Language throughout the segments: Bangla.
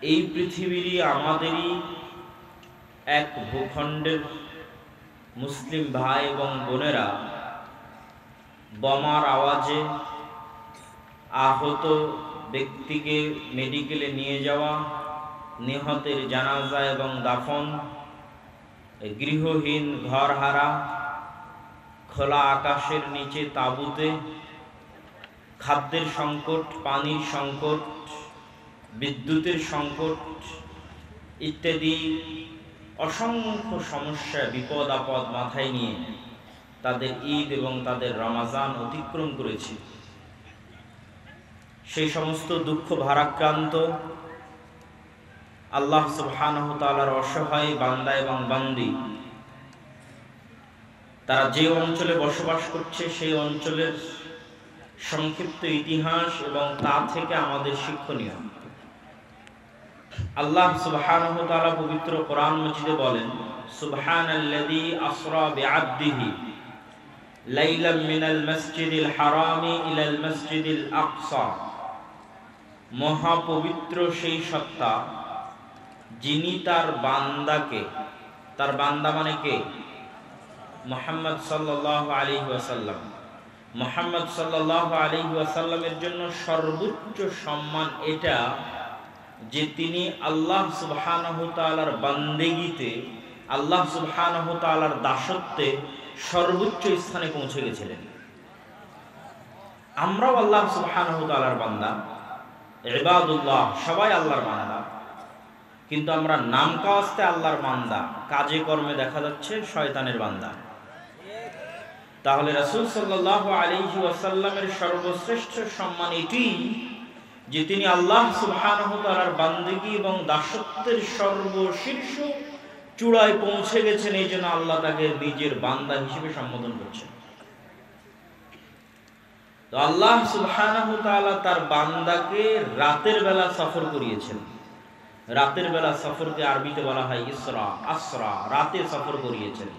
এই পৃথিবীরই আমাদেরই এক ভূখণ্ডের মুসলিম ভাই এবং বোনেরা বোমার আওয়াজে আহত ব্যক্তিকে মেডিকেলে নিয়ে যাওয়া, নিহতের জানাজা এবং দাফন, গৃহহীন ঘরহারা, খোলা আকাশের নিচে তাঁবুতে, খাদ্যের সংকট, পানির সংকট, বিদ্যুতের সংকট ইত্যাদি অসংখ্য সমস্যা, বিপদ আপদ মাথায় নিয়ে তাদের ঈদ এবং তাদের রমাজান অতিক্রম করেছে। সেই সমস্ত দুঃখ ভারাক্রান্ত আল্লাহ সুবহানাহু ওয়া তাআলার অসহায় বান্দা এবং বান্দি, তারা যে অঞ্চলে বসবাস করছে সেই অঞ্চলের সংক্ষিপ্ত ইতিহাস এবং তা থেকে আমাদের শিক্ষণীয়। আল্লাহ সুবহানাহু ওয়া তাআলা পবিত্র কোরআন মাজিদে বলেন, সুবহানাল্লাযী আসরা বিআবদিহি লাইলাম মিনাল মাসজিদিল হারামি ইলাল মাসজিদিল আকসা। মহাপবিত্র সেই সত্তা যিনি তার বান্দাকে, তার বান্দা মানে কে? মুহাম্মদ সাল্লাল্লাহু আলাইহি ওয়াসাল্লাম। মুহাম্মদ সাল্লাল্লাহু আলাইহি ওয়াসাল্লামের জন্য সর্বোচ্চ সম্মান এটা যে তিনি আল্লাহ সুবহানাহু ওয়া তাআলার বান্দেগিতে, আল্লাহ সুবহানাহু ওয়া তাআলার দাসত্বে সর্বোচ্চ স্থানে পৌঁছে গেছিলেন। আমরাও আল্লাহ সুবহানাহু ওয়া তাআলার বান্দা, ইবাদুল্লাহ, সবাই আল্লাহর বান্দা, কিন্তু আমরা নাম কাওয়াস্তে আল্লাহর বান্দা, কাজে কর্মে দেখা যাচ্ছে শয়তানের বান্দা। তাহলে রাসূল সাল্লাল্লাহু আলাইহি ওয়াসাল্লামের সর্বশ্রেষ্ঠ সম্মান এটি যে তিনি আল্লাহ সুবহানাহু ওয়া তাআলার বান্দেগী এবং দাসত্বের সর্বশীর্ষ চূড়ায় পৌঁছে গেছেন। এই জন্য আল্লাহ তাকে নিজের বান্দা হিসেবে সম্বোধন করছেন। তো আল্লাহ সুবহানাহু ওয়া তাআলা তার বান্দাকে রাতের বেলা সফর করিয়েছেন। রাতের বেলা সফরকে আরবিতে বলা হয় ইসরা, আসরা, রাতে সফর করিয়েছেন।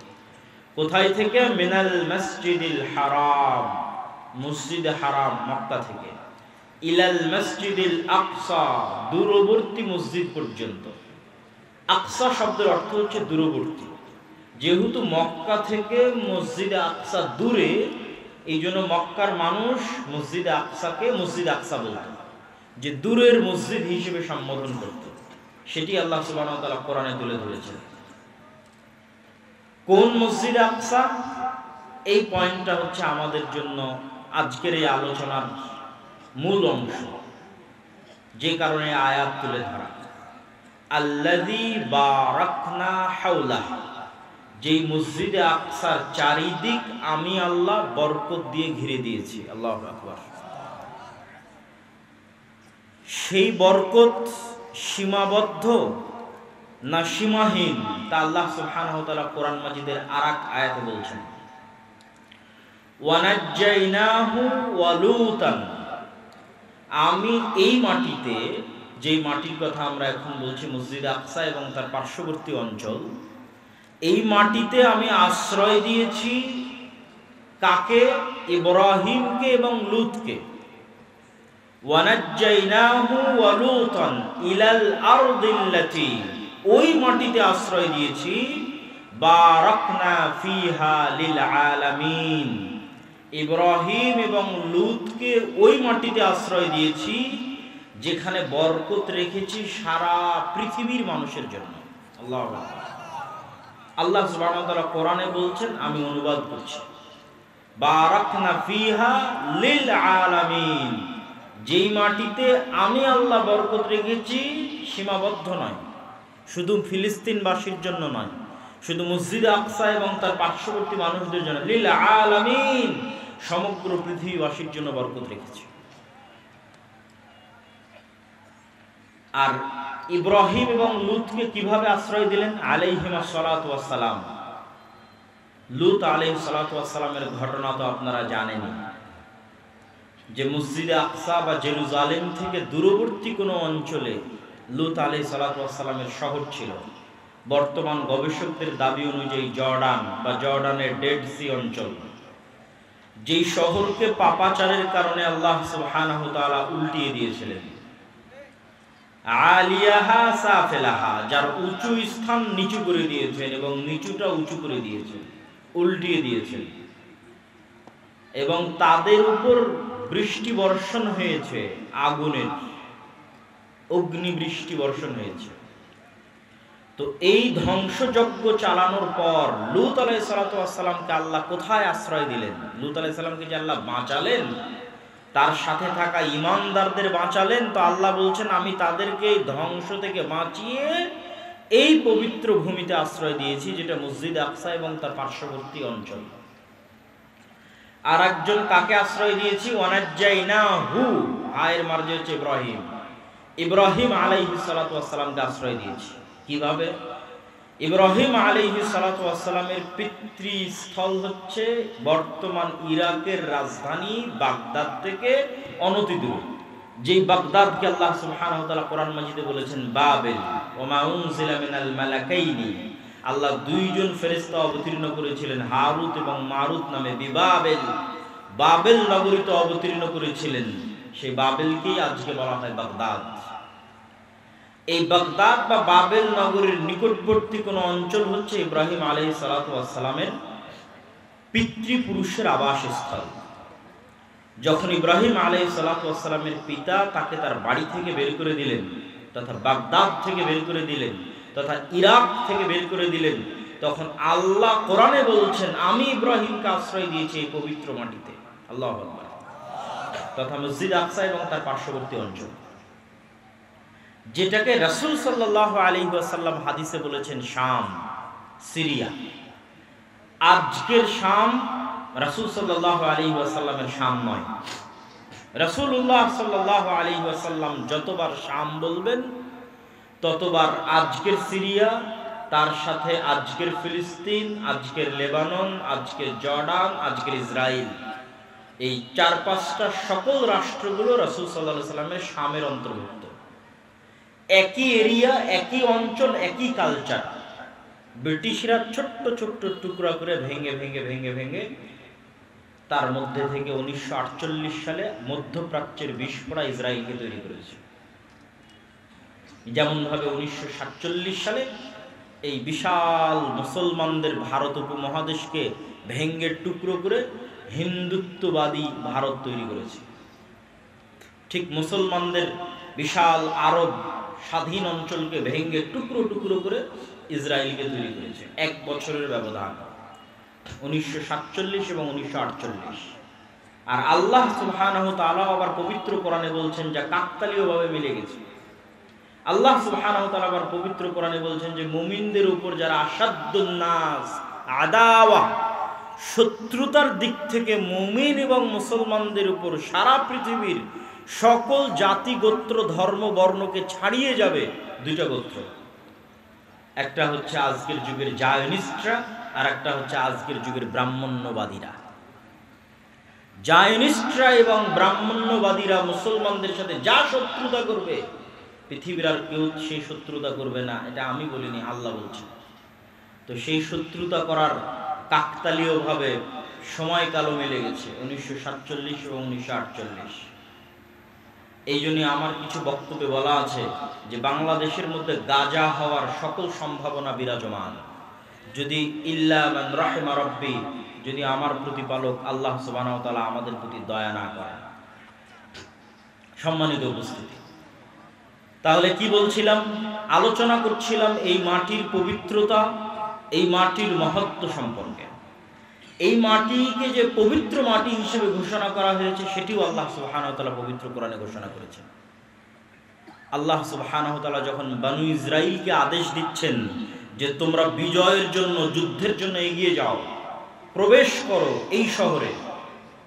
কোথায় থেকে? মিনাল মসজিদিল হারাম, মসজিদে হারাম মক্কা থেকে, ইলাল মসজিদিল আকসা, দূরবর্তী মসজিদ পর্যন্ত। আকসা শব্দের অর্থ হচ্ছে দূরবর্তী। যেহেতু মক্কা থেকে মসজিদে আকসা দূরে, এই জন্য মক্কার মানুষ মসজিদে আকসাকে মসজিদ আকসা বলত, যে দূরের মসজিদ হিসেবে সম্বোধন করত। সেটি আল্লাহ সুবহানাহু ওয়া তাআলা কোরআনে তুলে ধরেছেন। কোন মসজিদে আকসা? এই পয়েন্টটা হচ্ছে আমাদের জন্য আজকের এই আলোচনার মূল অংশ, যে কারণে আয়াত তুলে ধরা। আল্লাযী বারাকনা হাওলা, যেই মসজিদে আকসার চারিদিক আমি আল্লাহ বরকত দিয়ে ঘিরে দিয়েছি। আল্লাহু আকবার। সেই বরকত সীমাবদ্ধ না সীমাহীন, তা আল্লাহ সুবহানাহু ওয়া তাআলা কোরআন মাজিদের আরেক আয়াতে বলছেন, ওয়ানাজ্জাইনাহু ওয়া লূতান। আমি এই মাটিতে, যেই মাটির কথা আমরা এখন বলছি মসজিদ আকসা এবং তার পার্শ্ববর্তী অঞ্চল, এই মাটিতে আমি আশ্রয় দিয়েছি কাকে? ইব্রাহিমকে এবং লূতকে। ওয়ানাজ্জাইনাহু ওয়া লূতান ইলাল আরদিল্লাতী, ওই মাটিতে আশ্রয় দিয়েছি বারাকনা ফিহা লিল আলামিন। ইব্রাহিম এবং লূতকে ওই মাটিতে আশ্রয় দিয়েছি যেখানে বরকত রেখেছি সারা পৃথিবীর মানুষের জন্য। আল্লাহু আকবার। আল্লাহ সুবহানাহু ওয়া তাআলা কোরআনে বলছেন, আমি অনুবাদ করছি, বারাকনা ফিহা লিল আলামিন, যেই মাটিতে আমি আল্লাহ বরকত রেখেছি সীমাবদ্ধ নয়, শুধু ফিলিস্তিনবাসীর জন্য নয়, শুধু মসজিদে আকসা এবং তার পার্শ্ববর্তী মানুষদের জন্য, লিল আলামিন, সমগ্র পৃথিবীবাসীর জন্য বরকত রেখেছি। আর ইব্রাহিম এবং লূতকে কিভাবে আশ্রয় দিলেন? আলাইহিমা সালাতু ওয়াস সালাম। লূত আলাইহিস সালাতু ওয়াস সালামের ঘটনা তো আপনারা জানেনই, যে মসজিদে আকসা বা জেরুজালেম থেকে দূরবর্তী কোনো অঞ্চলে লূত আলাইহিস সালাতু ওয়াস সালামের শহর ছিল। বর্তমান গবেষকদের দাবি অনুযায়ী জর্ডান বা জর্ডানের ডেড সি অঞ্চল, যেই শহরকে পাপাচারের কারণে আল্লাহ সুবহানাহু ওয়া তাআলা উল্টিয়ে দিয়েছিলেন। আলিয়াহা সাফিলাহা, যার উঁচু স্থান নিচু করে দিয়েছেন এবং নিচুটা উঁচু করে দিয়েছেন, উল্টিয়ে দিয়েছেন, এবং তাদের উপর বৃষ্টি বর্ষণ হয়েছে, আগুনের অগ্নি বৃষ্টি বর্ষণ হয়েছে। তো এই ধ্বংসযজ্ঞ চালানোর পর লূত আলাইহিস সালামকে আল্লাহ কোথায় আশ্রয় দিলেন? লূত আলাইহিস সালামকে যে আল্লাহ বাঁচালেন, তার সাথে থাকা ঈমানদারদের বাঁচালেন, তো আল্লাহ বলছেন আমি তাদেরকে ধ্বংস থেকে বাঁচিয়ে এই পবিত্র ভূমিতে আশ্রয় দিয়েছি, যেটা মসজিদ আকসা এবং তার পার্শ্ববর্তী অঞ্চল। আর একজন কাকে আশ্রয় দিয়েছি? ওয়ানাজ্জাইনাহু, আয়ের মার্জি হচ্ছে ইব্রাহিম। ইব্রাহিম আলাইহিস সালাতু ওয়াস সালামকে আশ্রয় দিয়েছি। কিভাবে? ইব্রাহিম আলাইহিস সালাতু ওয়াস সালামের পিতৃস্থল হচ্ছে বর্তমান ইরাকের রাজধানী বাগদাদ থেকে অনতিদূরে, যেই বাগদাদকে আল্লাহ সুবহানাহু ওয়া তাআলা কোরআন মাজিদে বলেছেন বাবেল, ওয়া মা উনজিলা মিনাল মালাকাইনি, আল্লাহ দুইজন ফেরেশতা অবতীর্ণ করেছিলেন হারুত এবং মারুত নামে বিবাবেল, বাবেল নগরীতে অবতীর্ণ করেছিলেন। সেই বাবেলকেই আজকে বলা হয় বাগদাদ। এই বাগদাদ বা বাবেল নগরীর নিকটবর্তী কোন অঞ্চল হচ্ছে ইব্রাহিম আলাইহিস সালাতু ওয়াস সালামের পিতৃপুরুষের আবাসস্থল। যখন ইব্রাহিম আলাইহিস সালাতু ওয়াস সালামের পিতা তাকে তার বাড়ি থেকে বের করে দিলেন, তথা বাগদাদ থেকে বের করে দিলেন, তথা ইরাক থেকে বের করে দিলেন, তখন আল্লাহ কোরআনে বলছেন আমি ইব্রাহিমকে আশ্রয় দিয়েছি এই পবিত্র মাটিতে। আল্লাহু আকবার। তথা মসজিদ আকসা এবং তার পার্শ্ববর্তী অঞ্চল, যেটাকে রাসূল সাল্লাল্লাহু আলাইহি ওয়াসাল্লাম হাদিসে বলেছেন শাম, সিরিয়া। আজকের শাম রাসূল সাল্লাল্লাহু আলাইহি ওয়াসাল্লামের শাম নয়। রাসূলুল্লাহ সাল্লাল্লাহু আলাইহি ওয়াসাল্লাম যতবার শাম বলবেন ততবার আজকের সিরিয়া, তার সাথে আজকের ফিলিস্তিন, আজকের লেবানন, আজকের জর্ডান, আজকের ইসরায়েল, এই 4-5টা সকল রাষ্ট্রগুলো রাসূল সাল্লাল্লাহু আলাইহি ওয়াসাল্লামের শামের অন্তর্ভুক্ত। একই এরিয়া, একই অঞ্চল, একই কালচার। ব্রিটিশরা ছোট্ট ছোট্ট টুকরা করে ভেঙে ভেঙে ভেঙে ভেঙে তার মধ্যে থেকে 1948 সালে মধ্যপ্রাচ্যের বিস্ফোরা ইসরায়েলকে তৈরি করেছে। যেমন ভাবে 1947 সালে এই বিশাল মুসলমানদের ভারত উপমহাদেশকে ভেঙে টুকরো করে হিন্দুত্ববাদী ভারত তৈরি করেছে, ঠিক মুসলমানদের বিশাল আরব স্বাধীন অঞ্চলকে ভেঙে টুকরো টুকরো করে ইসরায়েলকে তৈরি করেছে। 1 বছরের ব্যবধান, 1947 এবং 1948। আর আল্লাহ সুবহানাহু ওয়া তাআলা আবার পবিত্র কোরআনে বলছেন, যা কাকতালীয়ভাবে মিলে গেছে। আল্লাহ সুবহানাহু ওয়া তাআলা আবার পবিত্র কোরআনে বলছেন যে মুমিনদের উপর যারা আসাদ্দুন নাস আদাওয়া, শত্রুতার দিক থেকে মুমিন এবং মুসলমানদের উপর সারা পৃথিবীর সকল জাতি গোত্র ধর্ম বর্ণকে ছাড়িয়ে যাবে 2টা গোত্র। একটা হচ্ছে আজকের যুগের জায়নিস্টরা, আর একটা হচ্ছে আজকের যুগের ব্রাহ্মণ্যবাদীরা। জায়নিস্টরা এবং ব্রাহ্মণ্যবাদীরা মুসলমানদের সাথে যা শত্রুতা করবে, পৃথিবীর আর কেউ সেই শত্রুতা করবে না, এটা আমি বলিনি, আল্লাহ বলছেন। তো সেই শত্রুতা করার কাকতালীয়ভাবে সময়কালও মিলে গেছে 1947 এবং 1948। এই জন্য আমার কিছু বক্তব্যে বলা আছে যে বাংলাদেশের মধ্যে গাজা হওয়ার সকল সম্ভাবনা বিরাজমান, যদি ইল্লা মান রাহিমা রাব্বি, যদি আমার প্রতিপালক আল্লাহ সুবহানাহু ওয়া তাআলা আমাদের প্রতি দয়া না করেন। সম্মানিত উপস্থিতি, তাহলে কি বলছিলাম? আলোচনা করছিলাম এই মাটির পবিত্রতা, এই মাটির মহত্ব সম্পর্কে। এই মাটিকে যে পবিত্র মাটি হিসেবে ঘোষণা করা হয়েছে, সেটিও আল্লাহ সুবহানাহু ওয়া তাআলা পবিত্র কোরআনে ঘোষণা করেছেন। আল্লাহ সুবহানাহু ওয়া তাআলা যখন বনু ইসরাইলকে আদেশ দিচ্ছেন যে তোমরা বিজয়ের জন্য, যুদ্ধের জন্য এগিয়ে যাও, প্রবেশ করো এই শহরে,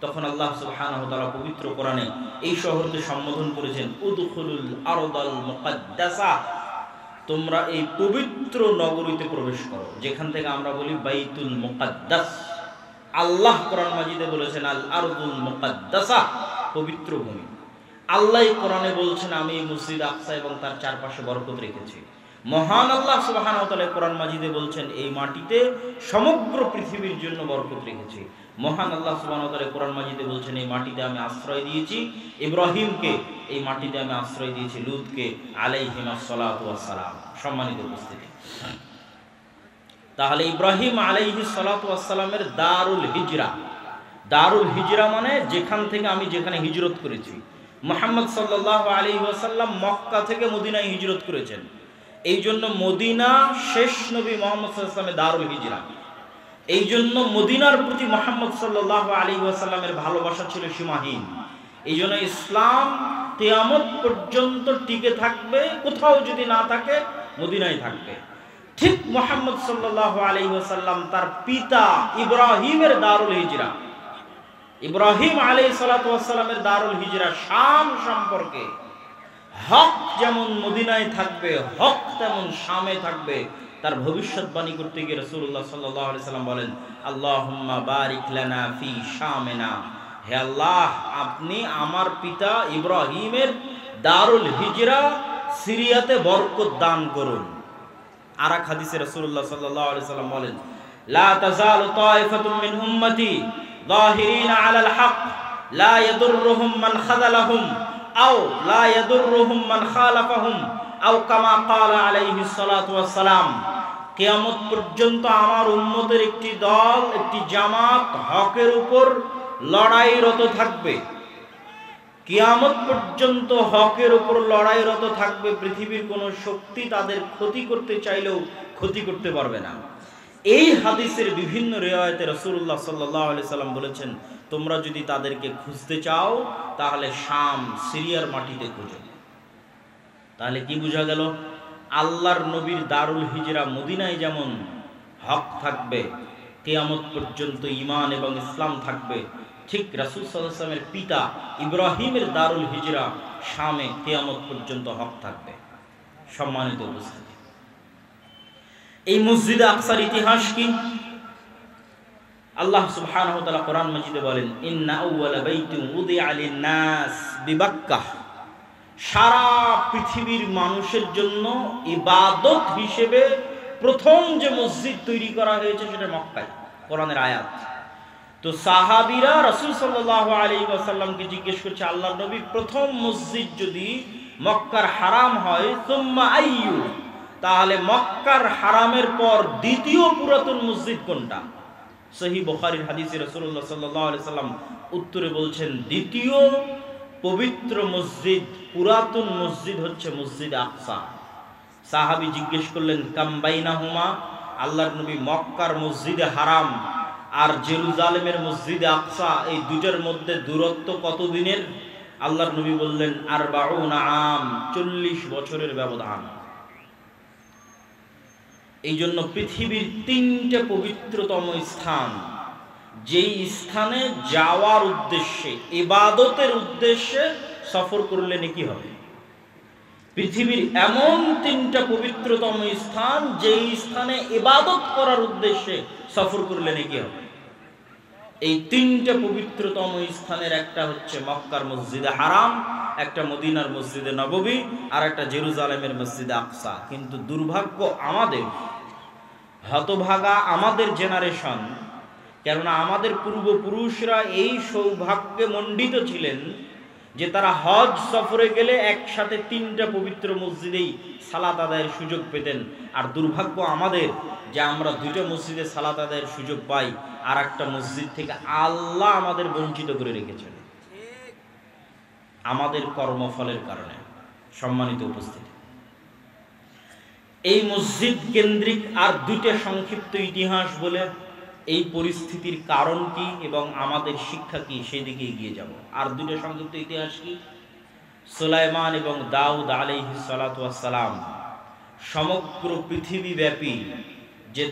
তখন আল্লাহ সুবহানাহু ওয়া তাআলা পবিত্র কোরআনে এই শহরকে সম্বোধন করেছেন উদখুলুল আরদাল মুকাদ্দাসা, তোমরা এই পবিত্র নগরীতে প্রবেশ করো, যেখান থেকে আমরা বলি বাইতুল মুকাদ্দাস। আল্লাহ কোরআন মাজিদে বলেছেন আল আরদুল মুকাদ্দাসা, পবিত্র ভূমি। আল্লাহ কোরআনে বলছেন আমি মসজিদ আকসা এবং তার চারপাশে বরকত রেখেছি। মহান আল্লাহ সুবহানাহু ওয়া তাআলা কোরআন মাজিদে বলছেন এই মাটিতে সমগ্র পৃথিবীর জন্য বরকত রেখেছি। মহান আল্লাহ সুবহানাহু ওয়া তাআলা কোরআন মাজিদে বলছেন এই মাটিতে আমি আশ্রয় দিয়েছি ইব্রাহিমকে, এই মাটিতে আমি আশ্রয় দিয়েছি লূতকে আলাইহিস সালাতু ওয়াস সালাম। সম্মানিত উপস্থিতি, তাহলে ইব্রাহিম আলাইহিস সালাতু ওয়াস সালামের দারুল হিজরা, দারুল হিজরা মানে যেখান থেকে আমি যেখানে হিজরত করেছি। মুহাম্মদ সাল্লাল্লাহু আলাইহি ওয়াসাল্লাম মক্কা থেকে মদিনায় হিজরত করেছেন, এই জন্য মদিনা শেষ নবী মুহাম্মদ সাল্লাল্লাহু আলাইহি ওয়াসাল্লামের দারুল হিজরা। এই জন্য মদিনার প্রতি মুহাম্মদ সাল্লাল্লাহু আলাইহি ওয়াসাল্লামের ভালোবাসা ছিল সীমাহীন। এই জন্য ইসলাম কিয়ামত পর্যন্ত টিকে থাকবে, কোথাও যদি না থাকে মদিনায় থাকবে। ঠিক মুহাম্মদ সাল্লাল্লাহু আলাইহি ওয়াসাল্লাম তার পিতা ইব্রাহিমের দারুল হিজরা, ইব্রাহিম আলাইহিস সালাতু ওয়াস সালামের দারুল হিজরা শাম সম্পর্কে, হক যেমন মদিনায় থাকবে, হক তেমন শামে থাকবে, তার ভবিষ্যৎবাণী করতে গিয়ে রাসূলুল্লাহ সাল্লাল্লাহু আলাইহি সাল্লাম বলেন, আল্লাহুম্মা বারিক লানা ফি শামিনা, হে আল্লাহ আপনি আমার পিতা ইব্রাহিমের দারুল হিজরা সিরিয়াতে বরকত দান করুন। আর এক হাদিসে রাসূলুল্লাহ সাল্লাল্লাহু আলাইহি সাল্লাম বলেন, লা তাযালু তায়ফাতুম মিন উম্মতি যাহিরিনা আলাল হক লা ইয়াদুররুহুম মান খাযালাহুম আও লা ইয়াদুররুহুম মান খালাফাহুম আও কামা ক্বালা আলাইহিস সালাতু ওয়াস সালাম। কিয়ামত পর্যন্ত আমার উম্মতের একটি দল, একটি জামাত হকের উপর লড়াইরত থাকবে। কিয়ামত পর্যন্ত হকের উপর লড়াইরত থাকবে, পৃথিবীর কোনো শক্তি তাদের ক্ষতি করতে চাইলেও ক্ষতি করতে পারবে না। এই হাদিসের বিভিন্ন রিওয়ায়াতে রাসূলুল্লাহ সাল্লাল্লাহু আলাইহি সাল্লাম বলেছেন, তোমরা যদি তাদেরকে খুঁজতে চাও তাহলে শাম সিরিয়ার মাটিতে খুঁজো। তাহলে কি বোঝা গেল? আল্লাহর নবীর দারুল হিজরা মদিনায় যেমন হক থাকবে, কিয়ামত পর্যন্ত ঈমান এবং ইসলাম থাকবে, ঠিক রাসূল সাল্লাল্লাহু আলাইহি ওয়াসাল্লামের পিতা ইব্রাহিমের দারুল হিজরা শামে কিয়ামত পর্যন্ত হক থাকবে। সম্মানিত উপস্থিতি, এই মসজিদে আকসার ইতিহাস কি? আল্লাহ সুবহানাহু ওয়া তাআলা কোরআন মাজিদে বলেন, ইন্না আউওয়ালা বাইতিন উদিআ লিন-নাস বিবাক্কাহ, সারা পৃথিবীর মানুষের জন্য ইবাদত হিসেবে প্রথম যে মসজিদ তৈরি করা হয়েছে সেটা মক্কায়। কোরআনের আয়াত। তো সাহাবীরা রাসূল সাল্লাল্লাহু আলাইহি ওয়াসাল্লামকে জিজ্ঞেস করছে, আল্লাহর নবী প্রথম মসজিদ যদি মক্কার হারাম হয়, সুম্মা আইয়ু, তাহলে মক্কার হারামের পর দ্বিতীয় পুরাতন মসজিদ কোনটা? সহিহ বুখারীর হাদিসে রাসূলুল্লাহ সাল্লাল্লাহু আলাইহি ওয়াসাল্লাম উত্তরে বলছেন, দ্বিতীয় পবিত্র মসজিদ, পুরাতন মসজিদ হচ্ছে মসজিদ আকসা। সাহাবী জিজ্ঞেস করলেন, কাম বাইনাহুমা, আল্লাহর নবী মক্কার মসজিদে হারাম আর জেরুজালেমের মসজিদে আকসা, এই দুটার মধ্যে দূরত্ব কত দিনের? আল্লাহর নবী বললেন, 40 আম, 40 বছরের ব্যবধান। এই জন্য পৃথিবীর 3টে পবিত্রতম স্থান, যেই স্থানে যাওয়ার উদ্দেশ্যে, ইবাদতের উদ্দেশ্যে সফর করলে নেকি হবে। পৃথিবীর এমন 3টা পবিত্রতম স্থান, যেই স্থানে ইবাদত করার উদ্দেশ্যে সফর করলে নেকি হবে। এই 3টে পবিত্রতম স্থানের একটা হচ্ছে মক্কার মসজিদে হারাম, একটা মদিনার মসজিদে নববী, আর একটা জেরুজালেমের মসজিদে আকসা। কিন্তু দুর্ভাগ্য আমাদের, হতভাগা আমাদের জেনারেশন, কেননা আমাদের পূর্বপুরুষরা এই সৌভাগ্যে মণ্ডিত ছিলেন যে তারা হজ সফরে গেলে একসাথে 3টা পবিত্র মসজিদেই সালাত আদায়ের সুযোগ পেতেন। আর দুর্ভাগ্য আমাদের যে আমরা 2টা মসজিদে সালাত আদায়ের সুযোগ পাই, আর একটা মসজিদ থেকে আল্লাহ আমাদের বঞ্চিত করে রেখেছেন আমাদের কর্মফলের কারণে। সম্মানিত উপস্থিতি, এই মসজিদ কেন্দ্রিক আর 2টা সংক্ষিপ্ত ইতিহাস বলে এই পরিস্থিতির কারণ কি এবং আমাদের শিক্ষা কি সেদিকে এগিয়ে যাব। আর 2টা সংক্ষিপ্ত ইতিহাস কি? সুলাইমান এবং দাউদ আলাইহিস সালাতু ওয়াস সালাম সমগ্র পৃথিবীব্যাপী যে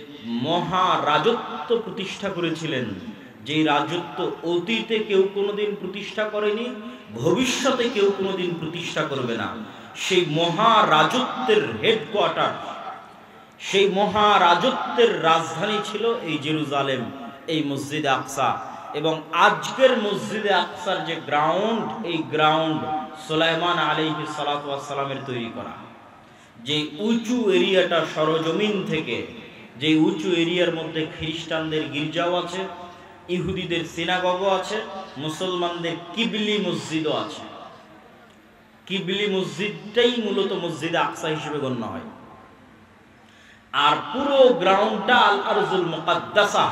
মহা রাজত্ব প্রতিষ্ঠা করেছিলেন, যেই রাজত্ব অতীতে কেউ কোনোদিন প্রতিষ্ঠা করেনি, ভবিষ্যতে কেউ কোনোদিন প্রতিষ্ঠা করবে না, সেই মহা রাজত্বের হেডকোয়ার্টার, সেই মহা রাজত্বের রাজধানী ছিল এই জেরুজালেম, এই মসজিদে আকসা। এবং আজকের মসজিদে আকসার যে গ্রাউন্ড, এই গ্রাউন্ড সুলাইমান আলাইহিস সালাতু ওয়াস সালামের তৈরি করা। যে উঁচু এরিয়াটা সরজমিন থেকে, যে উঁচু এরিয়ার মধ্যে খ্রিস্টানদের গির্জাও আছে, ইহুদিদের সিনাগগও আছে, মুসলমানদের কিবলি মসজিদও আছে। কিবলি মসজিদটাই মূলত মসজিদে আকসা হিসেবে গণ্য হয়। আর পুরো গ্রাউন্ডটা আল আরজুল মুকাদ্দাসা,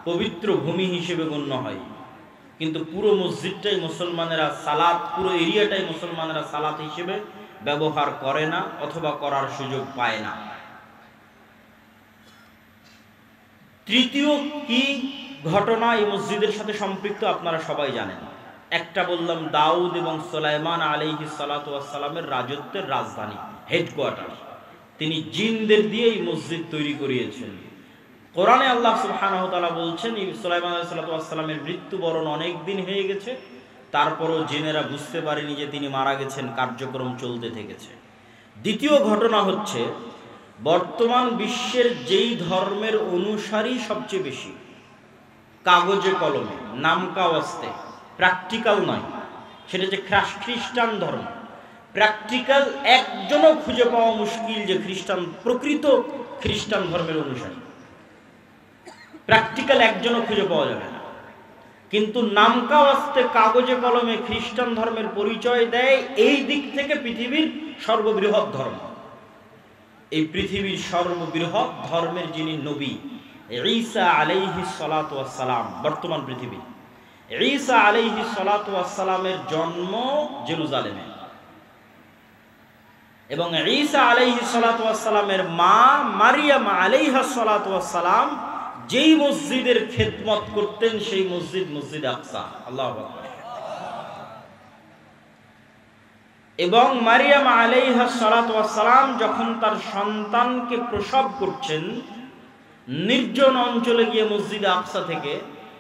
পবিত্র ভূমি হিসেবে গণ্য হয়। কিন্তু পুরো মসজিদটাই মুসলমানেরা সালাত, পুরো এরিয়াটাই মুসলমানেরা সালাত হিসেবে ব্যবহার করে না অথবা করার সুযোগ পায় না। তৃতীয় কি ঘটনা এই মসজিদের সাথে সম্পৃক্ত আপনারা সবাই জানেন। একটা বললাম দাউদ এবং সুলাইমান আলাইহিস সালাতু ওয়াস সালামের রাজত্বের রাজধানী, হেডকোয়ার্টার। তিনি জিনদের দিয়ে এই মসজিদ তৈরি করিয়েছেন। কোরআনে আল্লাহ সুবহানাহু ওয়া তাআলা বলছেন সুলাইমান আলাইহিস সালাতু ওয়াস সালামের মৃত্যুবরণ অনেক দিন হয়ে গেছে, তারপরও জিনেরা বুঝতে পারেনি যে তিনি মারা গেছেন, কার্যক্রম চলতে থেকেছে। দ্বিতীয় ঘটনা হচ্ছে বর্তমান বিশ্বের যেই ধর্মের অনুসারী সবচেয়ে বেশি, কাগজে কলমে নামকা ওয়াস্তে, প্র্যাকটিক্যাল নয়, সেটা যে খ্রিস্টান ধর্ম। প্র্যাকটিক্যাল একজনও খুঁজে পাওয়া মুশকিল যে প্রকৃত খ্রিস্টান ধর্মের অনুসারী। প্র্যাকটিক্যাল একজনও খুঁজে পাওয়া যাবে না। কিন্তু নামকা ওয়াস্তে কাগজে কলমে খ্রিস্টান ধর্মের পরিচয় দেয় এই দিক থেকে পৃথিবীর সর্ববৃহৎ ধর্ম। এই পৃথিবীর সর্ববৃহৎ ধর্মের যিনি নবী ঈসা আলাইহিস সালাতু ওয়াস সালাম, বর্তমান পৃথিবী, ঈসা আলাইহিস সালাতু ওয়াস সালামের জন্ম জেরুজালেমে, এবং ঈসা আলাইহিস সালাতু ওয়াস সালামের মা মারিয়াম আলাইহাস সালাতু ওয়াস সালাম যেই মসজিদের খেদমত করতেন সেই মসজিদ মসজিদ আকসা। আল্লাহু আকবার। এবং মারিয়াম আলাইহাস সালাতু ওয়াস সালাম যখন তার সন্তানকে প্রসব করছেন নির্জন অঞ্চলে গিয়ে মসজিদে আকসা থেকে,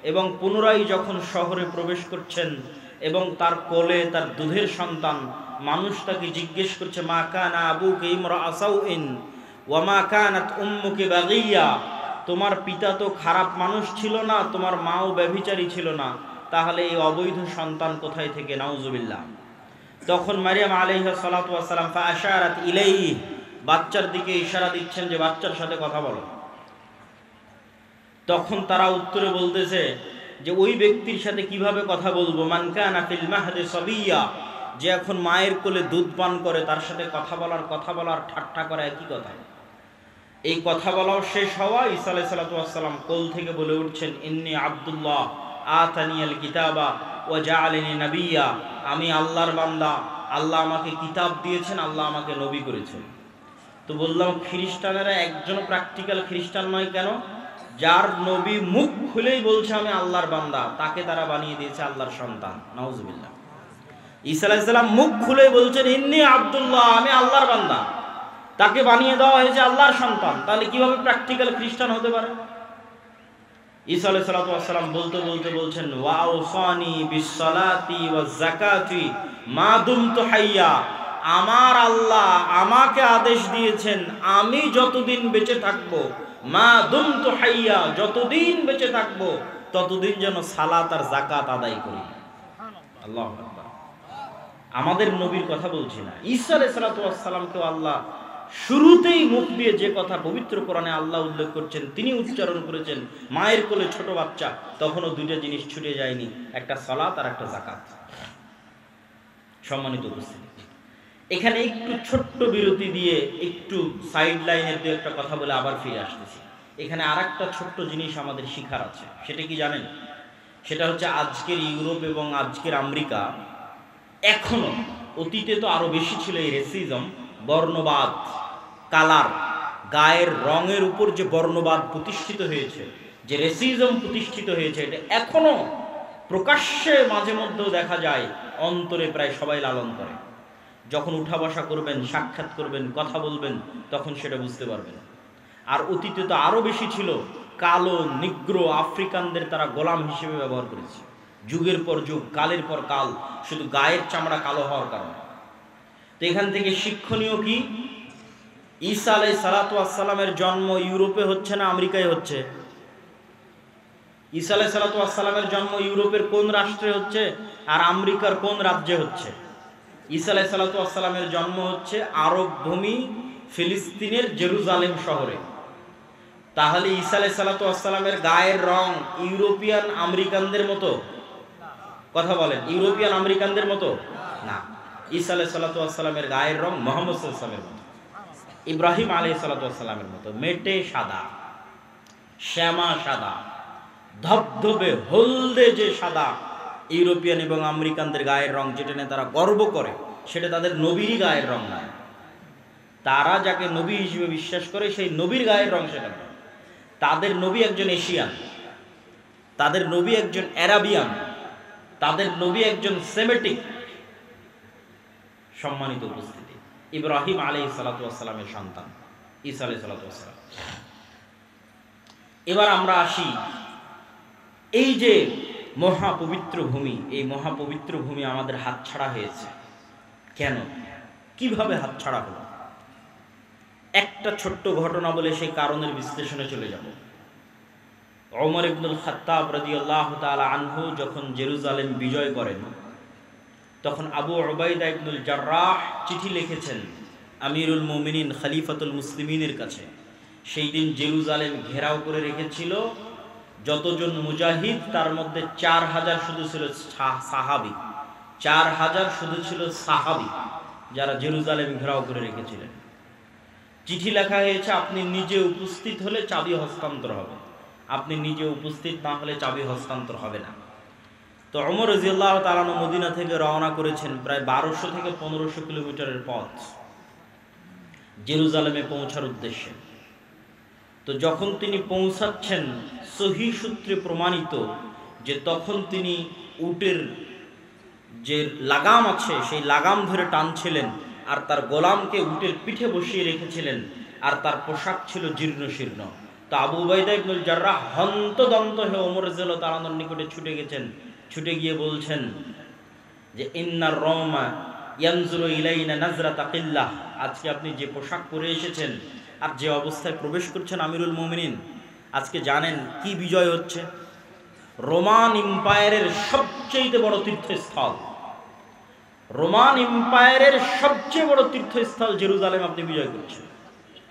এবং পুনরায় যখন শহরে প্রবেশ করছেন এবং তার কোলে তার দুধের সন্তান, মানুষ তাকে জিজ্ঞেস করছে মা কানা আবুকা ইমরাআ সাউইন ওয়া মা কানাত উম্মুকা বাগিয়া, তোমার পিতা তো খারাপ মানুষ ছিল না, তোমার মাও ব্যভিচারী ছিল না, তাহলে এই অবৈধ সন্তান কোথায় থেকে? নাউজুবিল্লাহ। তখন মারিয়াম আলাইহিস সালাতু ওয়াস সালাম ফাআশারাত ইলাইহি, বাচ্চার দিকে ইশারা দিচ্ছেন যে বাচ্চার সাথে কথা বলো। তখন তারা উত্তরে বলতেছে যে ওই ব্যক্তির সাথে কিভাবে কথা বলবো, মান কানা ফিল মাহদি সাবিয়া, যে এখন মায়ের কোলে দুধ পান করে, তার সাথে কথা বলার ঠাট্টা করা একই কথা। এই কথা বলাও শেষ হওয়া, ঈসা আলাইহিস সালাতু ওয়াস সালাম কোল থেকে বলে উঠছেন ইন্নী আব্দুল্লাহ আতানিয়াল কিতাবা ওয়া জাআলানি নাবিয়্যা, আমি আল্লাহর বান্দা, আল্লাহ আমাকে কিতাব দিয়েছেন, আল্লাহ আমাকে নবী করেছেন। তো বললাম খ্রিস্টানেরা একজন প্র্যাকটিক্যাল খ্রিস্টান নয় কেন? যার নবী মুখ খুলেই বলছে আমি আল্লাহর বান্দা, তাকে তারা বানিয়ে দিয়েছে আল্লাহর সন্তান। নাউজুবিল্লাহ। ঈসা আলাইহিস সালাম মুখ খুলেই বলছেন ইন্নী আব্দুল্লাহ, আমি আল্লাহর বান্দা, তাকে বানিয়ে দেওয়া হয়েছে আল্লাহর সন্তান। তাহলে কিভাবে প্র্যাকটিক্যাল খ্রিস্টান হতে পারে? ঈসা আলাইহিস সালাতু ওয়াস সালাম বলতে বলতে বলছেন ওয়া আওসানি বিসসালাতি ওয়াজ যাকাতি মা দুমতু হাইয়া, আমার আল্লাহ আমাকে আদেশ দিয়েছেন আমি যতদিন বেঁচে থাকবো, মা দুমতু হাইয়া, যতদিন বেঁচে থাকবো ততদিন যেন সালাত আর যাকাত আদায় করি। আল্লাহু আকবার। আমাদের নবীর কথা বলছি না, ঈসা আলাইহিস সালাতু ওয়াস সালামকে আল্লাহ শুরুতেই মুখ দিয়ে যে কথা পবিত্র কোরআনে আল্লাহ উল্লেখ করছেন, তিনি উচ্চারণ করেছেন মায়ের কোলে ছোট বাচ্চা, তখনও দুইটা জিনিস ছুটে যায়নি, একটা সালাত আর একটা যাকাত। সম্মানিত উপস্থিতি, এখানে একটু ছোট্ট বিরতি দিয়ে একটু সাইড লাইনের দু একটা কথা বলে আবার ফিরে আসতেছি। এখানে আর একটা ছোট্ট জিনিস আমাদের শিখার আছে, সেটা কি জানেন? সেটা হচ্ছে আজকের ইউরোপ এবং আজকের আমেরিকা এখনো, অতীতে তো আরো বেশি ছিল এই রেসিজম, বর্ণবাদ, কালার, গায়ের রঙের উপর যে বর্ণবাদ প্রতিষ্ঠিত হয়েছে, যে রেসিজম প্রতিষ্ঠিত হয়েছে, এটা এখনো প্রকাশ্যে মাঝে মধ্যেও দেখা যায়, অন্তরে প্রায় সবাই লালন করে। যখন উঠা বসা করবেন, সাক্ষাৎ করবেন, কথা বলবেন, তখন সেটা বুঝতে পারবেন। আর অতীতে তো আরো বেশি ছিল, কালো, নিগ্রো, আফ্রিকানদের তারা গোলাম হিসেবে ব্যবহার করেছে, যুগের পর যুগ, কালের পর কাল, শুধু গায়ের চামড়া কালো হওয়ার কারণে। তো এখান থেকে শিক্ষণীয় কি? ঈসা আলাইহিস সালাতু ওয়াস সালামের জন্ম ইউরোপে হচ্ছে না আমেরিকায় হচ্ছে? ঈসা আলাইহিস সালাতু ওয়াস সালামের জন্ম ইউরোপের কোন রাষ্ট্রে হচ্ছে আর আমেরিকার কোন রাজ্যে হচ্ছে? ঈসা আলাইহিস সালাতু ওয়াস সালামের জন্ম হচ্ছে আরব ভূমি ফিলিস্তিনের জেরুজালেম শহরে। তাহলে ঈসা আলাইহিস সালাতু ওয়াস সালামের গায়ের রং ইউরোপিয়ান আমেরিকানদের মতো? কথা বলেন, ইউরোপিয়ান আমেরিকানদের মতো না। ঈসা আলাইহিস সালাতু ওয়াস সালামের গায়ের রং মুহাম্মদ সাল্লাল্লাহু আলাইহি ওয়াসাল্লামের মতো, ইব্রাহিম আলাইহিস সালাতু ওয়াস সালামের মতো মেটে সাদা, শ্যামা সাদা, ধবধবে হলদে যে সাদা ইউরোপিয়ান এবং আমেরিকানদের গায়ের রং, যেটা নিয়ে তারা গর্ব করে, সেটা তাদের নবীরই গায়ের রং নয়। তারা যাকে নবী হিসেবে বিশ্বাস করে সেই নবীর গায়ের রং সেটা নয়। তাদের নবী একজন এশিয়ান, তাদের নবী একজন অ্যারাবিয়ান, তাদের নবী একজন সেমেটিক। সম্মানিত উপস্থিতি, ইব্রাহিম আলাইহিস সালাতু ওয়াস সালামের সন্তান ঈসা আলাইহিস সালাতু ওয়াস সালাম। এবার আমরা আসি এই যে মহাপবিত্র ভূমি, এই মহাপবিত্র ভূমি আমাদের হাতছাড়া হয়েছে কেন, কিভাবে হাতছাড়া হলো? একটা ছোট্ট ঘটনা বলে সেই কারণের বিশ্লেষণে চলে যাব। ওমর ইবনুল খাত্তাব রাদিয়াল্লাহু তাআলা আনহু যখন জেরুজালেম বিজয় করেন, তখন আবু উবাইদা ইবনুল জাররাহ চিঠি লিখেছেন আমিরুল মুমিনিন খলিফাতুল মুসলিমিনের কাছে। সেই দিন জেরুজালেম ঘেরাও করে রেখেছিল যতজন মুজাহিদ, তার মধ্যে 4000 শুধু ছিল সাহাবী, 4000 শুধু ছিল সাহাবী যারা জেরুজালেম ঘেরাও করে রেখেছিলেন। চিঠি লেখা হয়েছে, আপনি নিজে উপস্থিত হলে চাবি হস্তান্তর হবে, আপনি নিজে উপস্থিত না হলে চাবি হস্তান্তর হবে না। তো ওমর রাদিয়াল্লাহু তাআলা মদিনা থেকে রওনা করেছেন প্রায় 1200 থেকে 1500 কিলোমিটারের পথ জেরুজালেমে পৌঁছার উদ্দেশ্যে। তো যখন তিনি পৌঁছাচ্ছেন, সহিহ সূত্রে প্রমাণিত যে তখন তিনি উটের যে লাগাম আছে সেই লাগাম ধরে টানছিলেন, আর তার গোলামকে উটের পিঠে বসিয়ে রেখেছিলেন, আর তার পোশাক ছিল জীর্ণ শীর্ণ। তো আবু উবাইদা ইবনুল জাররাহ হন্তদন্ত হয়ে ওমর রাদিয়াল্লাহু তাআলার নিকটে ছুটে গেছেন। ছুটে গিয়ে বলছেন যে ইন্নার রওমা ইয়ানজুরু ইলাইনা নাজরাতা কিল্লাহ, আজকে আপনি যে পোশাক পরে এসেছেন আর যে অবস্থায় প্রবেশ করছেন আমিরুল মুমিনিন, আজকে জানেন কি বিজয় হচ্ছে? রোমান এম্পায়ারের সবচেয়ে বড় তীর্থস্থল, রোমান এম্পায়ারের সবচেয়ে বড় তীর্থস্থল জেরুজালেম আপনি বিজয় করছেন।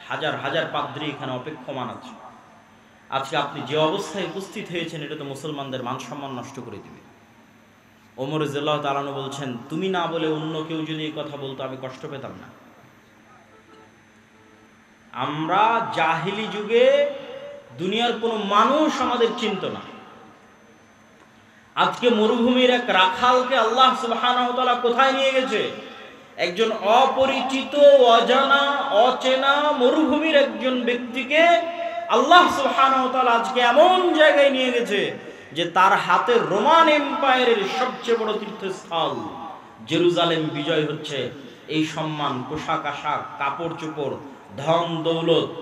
হাজার হাজার পাদ্রী এখানে অপেক্ষমান আছে। আজকে আপনি যে অবস্থায় উপস্থিত হয়েছেন এটা তো মুসলমানদের মান সম্মান নষ্ট করে দিবে। ওমর রাদিয়াল্লাহু তাআলা বলছেন, তুমি না বলে অন্য কেউ যদি এই কথা বলতো আমি কষ্ট পেতাম না। আমরা জাহিলি যুগে দুনিয়ার কোনো মানুষ আমাদের চিনত না। আজকে মরুভূমির এক রাখালকে আল্লাহ সুবহানাহু ওয়া তাআলা কোথায় নিয়ে গেছে? একজন অপরিচিত, অজানা, অচেনা মরুভূমির একজন ব্যক্তিকে আল্লাহ সুবহানাহু ওয়া তাআলা আজকে এমন জায়গায় নিয়ে গেছে যে তার হাতে রোমান এম্পায়ারের সবচেয়ে বড় তীর্থস্থল জেরুজালেম বিজয় হচ্ছে। এই সম্মান, পোশাক আশাক, কাপড় চোপড়, ধন দৌলত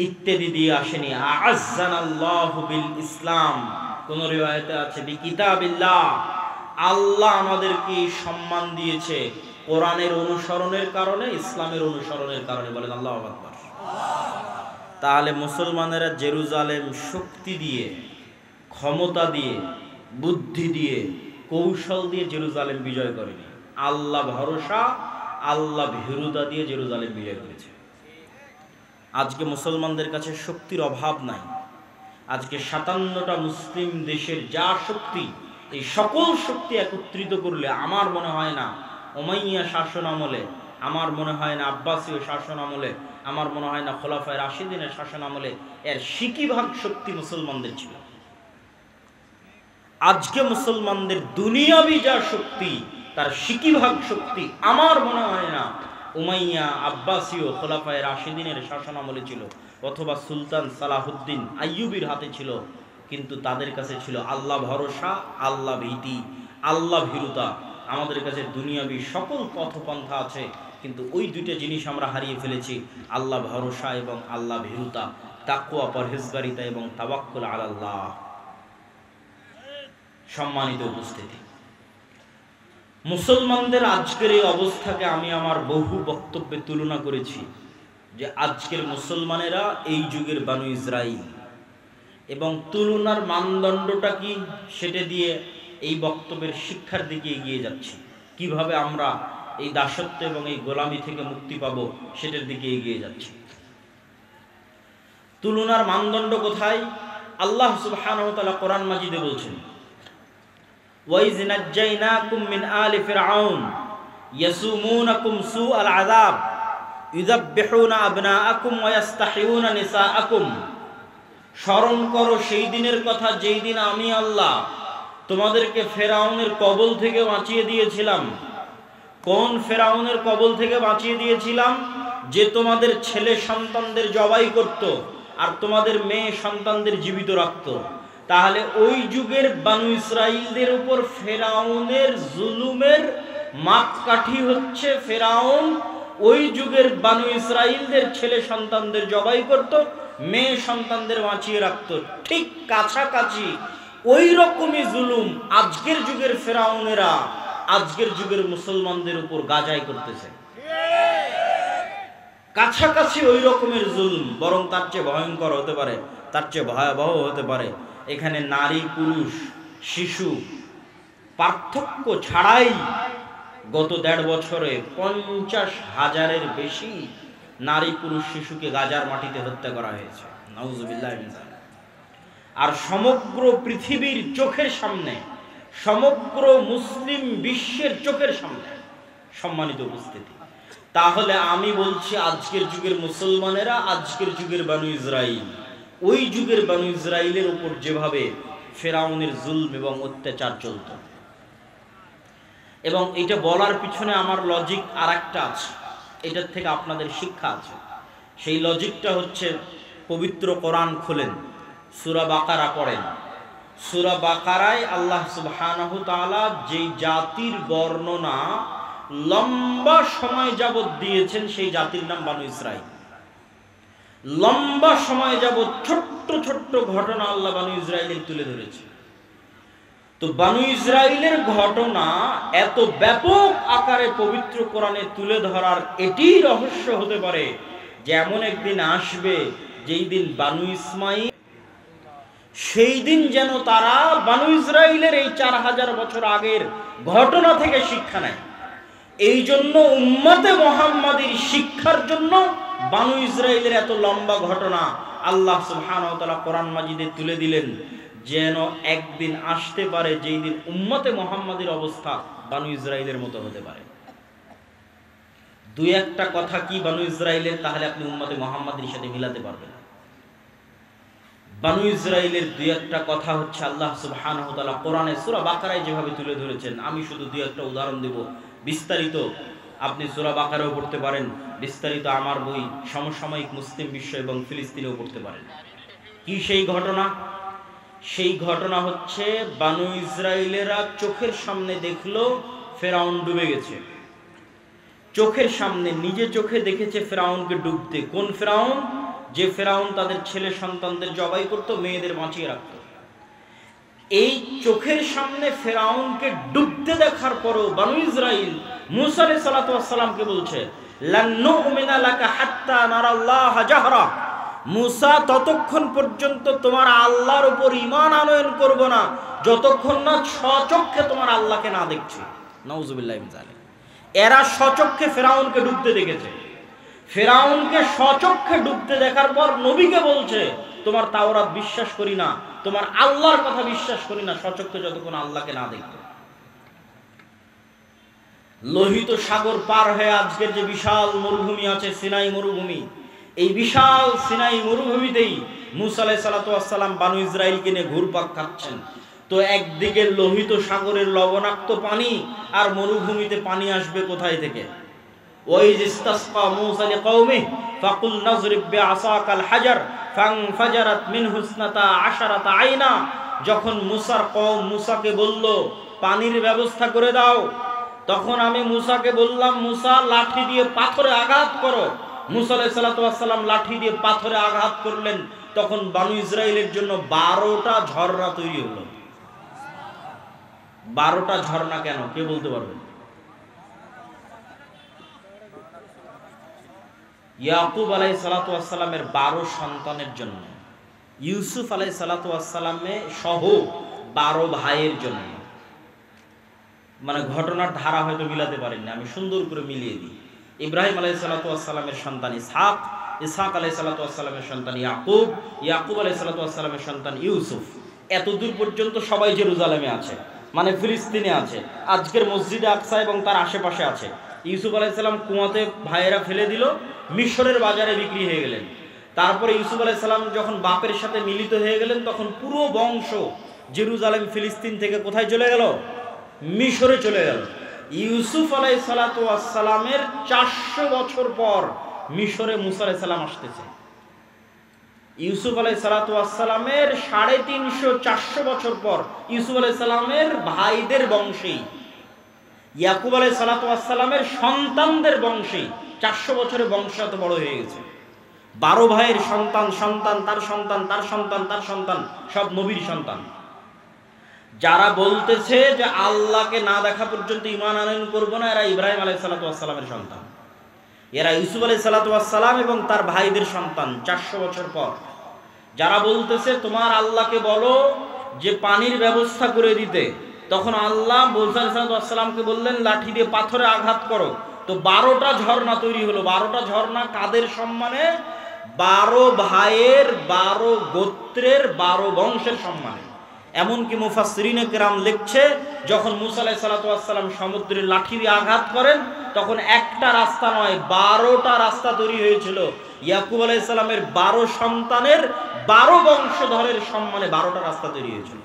ইত্যাদি দিয়ে আসেনি। আ'আজ্জানাল্লাহু বিল ইসলাম, কোন রিওয়ায়াতে আছে বিকিতাবিল্লাহ, আল্লাহ আমাদেরকে সম্মান দিয়েছে কোরআনের অনুসরণের কারণে, ইসলামের অনুসরণের কারণে। বলেন আল্লাহু আকবার। তাহলে মুসলমানেরা জেরুজালেম শক্তি দিয়ে, ক্ষমতা দিয়ে, বুদ্ধি দিয়ে, কৌশল দিয়ে জেরুজালেম বিজয় করেনি। আল্লাহ ভরসা, আল্লাহ ভীরুতা দিয়ে জেরুজালেম বিজয় করেছে। আজকে মুসলমানদের কাছে শক্তির অভাব নাই। আজকে 57টা মুসলিম দেশের যা শক্তি, এই সকল শক্তি একত্রিত করলে আমার মনে হয় না উমাইয়া শাসন আমলে, আমার মনে হয় না আব্বাসীয় শাসন আমলে, আমার মনে হয় না খোলাফায়ে রাশিদিনের শাসন আমলে এর 60% শক্তি মুসলমানদের ছিল। আজকে মুসলমানদের দুনিয়াবি যা শক্তি তার 60% শক্তি আমার মনে হয় না উমাইয়া, আব্বাসীয়, খোলাফায়ে রাশিদিনের শাসন আমলে ছিল, অথবা সুলতান সালাহুদ্দিন আইয়ুবীর হাতে ছিল। কিন্তু তাদের কাছে ছিল আল্লাহ ভরসা, আল্লাহ ভীতি, আল্লাহ ভীরুতা। আমাদের কাছে দুনিয়াবি সকল পথপন্থা আছে, কিন্তু ওই দুইটা জিনিস আমরা হারিয়ে ফেলেছি, আল্লাহ ভরসা এবং আল্লাহ ভীরুতা, তাকওয়া, পরহেজগারিতা এবং তাওয়াক্কুল আলাল্লাহ। সম্মানিত উপস্থিতি, মুসলমানদের আজকের এই অবস্থাকে আমি আমার বহু বক্তব্যে তুলনা করেছি যে আজকের মুসলমানেরা এই যুগের বানু ইসরাইল, এবং তুলনার মানদণ্ডটা কি সেটা দিয়ে এই বক্তব্যের শিক্ষার দিকে এগিয়ে যাচ্ছি। কিভাবে আমরা এই দাসত্ব এবং এই গোলামি থেকে মুক্তি পাবো সেটার দিকে এগিয়ে যাচ্ছি। তুলনার মানদণ্ড কোথায়? আল্লাহ সুবহানাহু ওয়া তাআলা কোরআন মাজিদে বলছেন, ওয়াইজ নাজ্জাইনাকুম মিন আলি ফিরআউন ইয়াসুমুনাকুম সুআল আযাব ইউযাববিহুনা আবনাআকুম ওয়া ইস্তাহিয়ুনা নিসাআকুম। স্মরণ করো সেই দিনের কথা যেই দিন আমি আল্লাহ তোমাদেরকে ফেরাউনের কবল থেকে বাঁচিয়ে দিয়েছিলাম। কোন ফেরাউনের কবল থেকে বাঁচিয়ে দিয়েছিলাম? যে তোমাদের ছেলে সন্তানদের জবাই করত আর তোমাদের মেয়ে সন্তানদের জীবিত রাখত। তাহলে ওই যুগের বানু ইসরাইলদের উপর ফেরাউনের জুলুমের মাপকাঠি হচ্ছে ফেরাউন ওই যুগের বানু ইসরাইলদের ছেলে সন্তানদের জবাই করত, মেয়ে সন্তানদের বাঁচিয়ে রাখত। ঠিক কাছাকাছি ওই রকমই জুলুম আজকের যুগের ফেরাউনেরা আজকের যুগের মুসলমানদের উপর গাজাই করতেছে। কাছাকাছি ওই রকমের জুলুম, বরং তার চেয়ে ভয়ঙ্কর হতে পারে, তার চেয়ে ভয়াবহ হতে পারে। এখানে নারী পুরুষ শিশু পার্থক্য ছাড়াই গত ১.৫ বছরে ৫০,০০০-এর বেশি নারী পুরুষ শিশুকে গাজার মাটিতে হত্যা করা হয়েছে। নাউজুবিল্লাহ। আর সমগ্র পৃথিবীর চোখের সামনে, সমগ্র মুসলিম বিশ্বের চোখের সামনে, সম্মানিত উপস্থিতি। তাহলে আমি বলছি আজকের যুগের মুসলমানেরা আজকের যুগের বানু ইসরাইল, ওই যুগের বানু ইসরাইলের উপর যেভাবে ফেরাউনের জুলম এবং অত্যাচার চলত। এবং এটা বলার পিছনে আমার লজিক আর একটা আছে, এটার থেকে আপনাদের শিক্ষা আছে। সেই লজিকটা হচ্ছে, পবিত্র কোরআন খুলেন, সূরা বাকারা পড়েন। সূরা বাকারায় আল্লাহ সুবহানাহু তাআলা যেই জাতির বর্ণনা লম্বা সময় যাবত দিয়েছেন সেই জাতির নাম বানু ইসরাইল। লম্বা সময় যাবত ছোট্ট ছোট্ট ঘটনা আল্লাহ বানু ইসরাইলের তুলে ধরেছে। তো বানু ইসরাইলের ঘটনা এত ব্যাপক আকারে পবিত্র কোরআনে তুলে ধরার এটি রহস্য হতে পারে যে এমন একদিন আসবে যেই দিন বানু ইসমাইল, সেই দিন যেন তারা বানু ইসরাইলের এই ৪০০০ বছর আগের ঘটনা থেকে শিক্ষা নেয়। এই জন্য উম্মতে মুহাম্মাদীর শিক্ষার জন্য বানু ইসরাইলের এত লম্বা ঘটনা আল্লাহ সুবহানাহু ওয়া তাআলা কোরআন মাজিদে তুলে দিলেন, যেন একদিন আসতে পারে যেই দিন উম্মতে মুহাম্মাদীর অবস্থা বানু ইসরাইলের মতো হতে পারে। দুই একটা কথা কি বানু ইসরাইলের, তাহলে আপনি উম্মতে মুহাম্মাদীর সাথে মিলাতে পারবেন। বানু ইসরাইলের দুই একটা কথা হচ্ছে আল্লাহ সুবহানাহু ওয়া তাআলা কোরআনে সূরা বাকারায় যেভাবে তুলে ধরেছেন। আমি শুধু দুই একটা উদাহরণ দেব, বিস্তারিত আপনি সূরা বাকারাও পড়তে পারেন, বিস্তারিত আমার বই সমসাময়িক মুসলিম বিশ্ব এবং ফিলিস্তিনেও পড়তে পারেন। কি সেই ঘটনা? সেই ঘটনা হচ্ছে বানু ইসরাইলেরা চোখের সামনে দেখলো ফেরাউন ডুবে গেছে। চোখের সামনে নিজে চোখে দেখেছে ফেরাউনকে ডুবতে। কোন ফেরাউন? যে ফেরাউন তাদের ছেলে সন্তানদের জবাই করত, মেয়েদের বাঁচিয়ে রাখত। এই চোখের সামনে ফেরাউনকে ডুবতে দেখার পরও বানু ইসরাইল মূসা আলাইহিস সালাতু ওয়াস সালামকে বলছে, লান নুমিনা লাকা হাত্তা নারাল্লাহ জাহরা। মূসা, ততক্ষণ পর্যন্ত তোমার আল্লাহর উপর ঈমান আনয়ন করব না যতক্ষণ না স্বচক্ষে তোমার আল্লাহকে না দেখছি। নাউজুবিল্লাহি মিন যালিক। এরা স্বচক্ষে ফেরাউনকে ডুবতে দেখেছে। ফেরাউনকে স্বচক্ষে ডুবতে দেখার পর নবীকে বলছে, তোমার তাওরাত বিশ্বাস করি না, তোমার আল্লাহর কথা বিশ্বাস করি না স্বচক্ষে যতক্ষণ আল্লাহকে না দেখতে। লোহিত সাগর পার হয়ে আজকের যে বিশাল মরুভূমি আছে, সিনাই মরুভূমি, এই বিশাল সিনাই মরুভূমিতেই মূসা আলাইহিস সালাতু ওয়াস সালাম বানু ইসরাইলকে নিয়ে ঘুরপাক খাচ্ছেন। তো একদিকে লোহিত সাগরের লবণাক্ত পানি, আর মরুভূমিতে পানি আসবে কোথায় থেকে? ওয়াইজ ইসতাসকা মূসা লিকাওমিহি ফাকুল নাযরিব বিআসাকাল হাজার ফানফাজারাত মিনহু ইসনাতা আশারাতা আইনা। যখন মূসার কওম মূসাকে বলল পানির ব্যবস্থা করে দাও, তখন আমি মূসাকে বললাম, মূসা লাঠি দিয়ে পাথরে আঘাত করো। মূসা আলাইহিস সালাতু ওয়াস সালাম লাঠি দিয়ে পাথরে আঘাত করলেন। তখন বানু ইসরাইলের জন্য 12টা ঝর্ণা তৈরি হলো। 12টা ঝর্ণা কেন, কে বলতে পারবেন? ইয়াকুব আলাইহিস সালাতু ওয়াস সালামের 12 সন্তানের জন্য, ইউসুফ আলাইহিস সালাতু ওয়াস সালামের সহ 12 ভাইয়ের জন্য। মানে ঘটনার ধারা হয়তো মিলাতে পারেননি, আমি সুন্দর করে মিলিয়ে দিই। ইব্রাহিম আলাইহিস সালাতু ওয়াস সালামের সন্তান ইসহাক, ইসহাক আলাইহিস সালাতু ওয়াস সালামের সন্তান ইয়াকুব, ইয়াকুব আলাইহিস সালাতু ওয়াস সালামের সন্তান ইউসুফ। এতদূর পর্যন্ত সবাই জেরুজালেমে আছে। মানে ফিলিস্তিনে আছে, আজকের মসজিদে আকসা এবং তার আশেপাশে আছে। ইউসুফ আলাইহিস সালাম কুয়াতে ভাইয়েরা ফেলে দিল, মিশরের বাজারে বিক্রি হয়ে গেলেন। তারপরে ইউসুফ আলাইহিস সালাম যখন বাপের সাথে মিলিত হয়ে গেলেন, তখন পুরো বংশ জেরুজালেম ফিলিস্তিন থেকে কোথায় চলে গেল? মিশরে চলে গেল। ইউসুফ আলাইহিস সালামের 400 বছর পর মিশরে মুসা আলাইহিস সালাম আসতেছে। ইউসুফ আলাইহিস সালামের 350-400 বছর পর ইউসুফ আলাইহিস সালামের ভাইদের বংশে, ইয়াকুব আলাইহিস সালামের সন্তানদের বংশে 400 বছরের বংশ এত বড় হয়ে গেছে। 12 ভাইয়ের সন্তান, সন্তান তার সন্তান, তার সন্তান, তার সন্তান, সব নবীর সন্তান। যারা বলতেছে যে আল্লাহকে না দেখা পর্যন্ত ঈমান আনয়ন করব না, এরা ইব্রাহিম আলাইহিস সালামের সন্তান, এরা ইউসুফ আলাইহিস সালাম এবং তার ভাইদের সন্তান 400 বছর পর। যারা বলতেছে তোমার আল্লাহকে বলো যে পানির ব্যবস্থা করে দিতে, তখন আল্লাহ মুসা আলাইহিস সালামকে বললেন লাঠি দিয়ে পাথরে আঘাত করো, তো 12টা ঝর্ণা তৈরি হলো। 12টা ঝর্ণা কাদের সম্মানে? 12 ভাইয়ের, 12 গোত্রের, 12 বংশের সম্মানে। এমনকি মুফাসসিরিনে কেরাম লিখছে, যখন মুসা আলাইহিস সালাম সমুদ্রের লাঠি দিয়ে আঘাত করেন, তখন একটা রাস্তা নয় 12টা রাস্তা তৈরি হয়েছিল। ইয়াকুব আলাইহিস সালামের 12 সন্তানের 12 বংশধরের সম্মানে 12টা রাস্তা তৈরি হয়েছিল।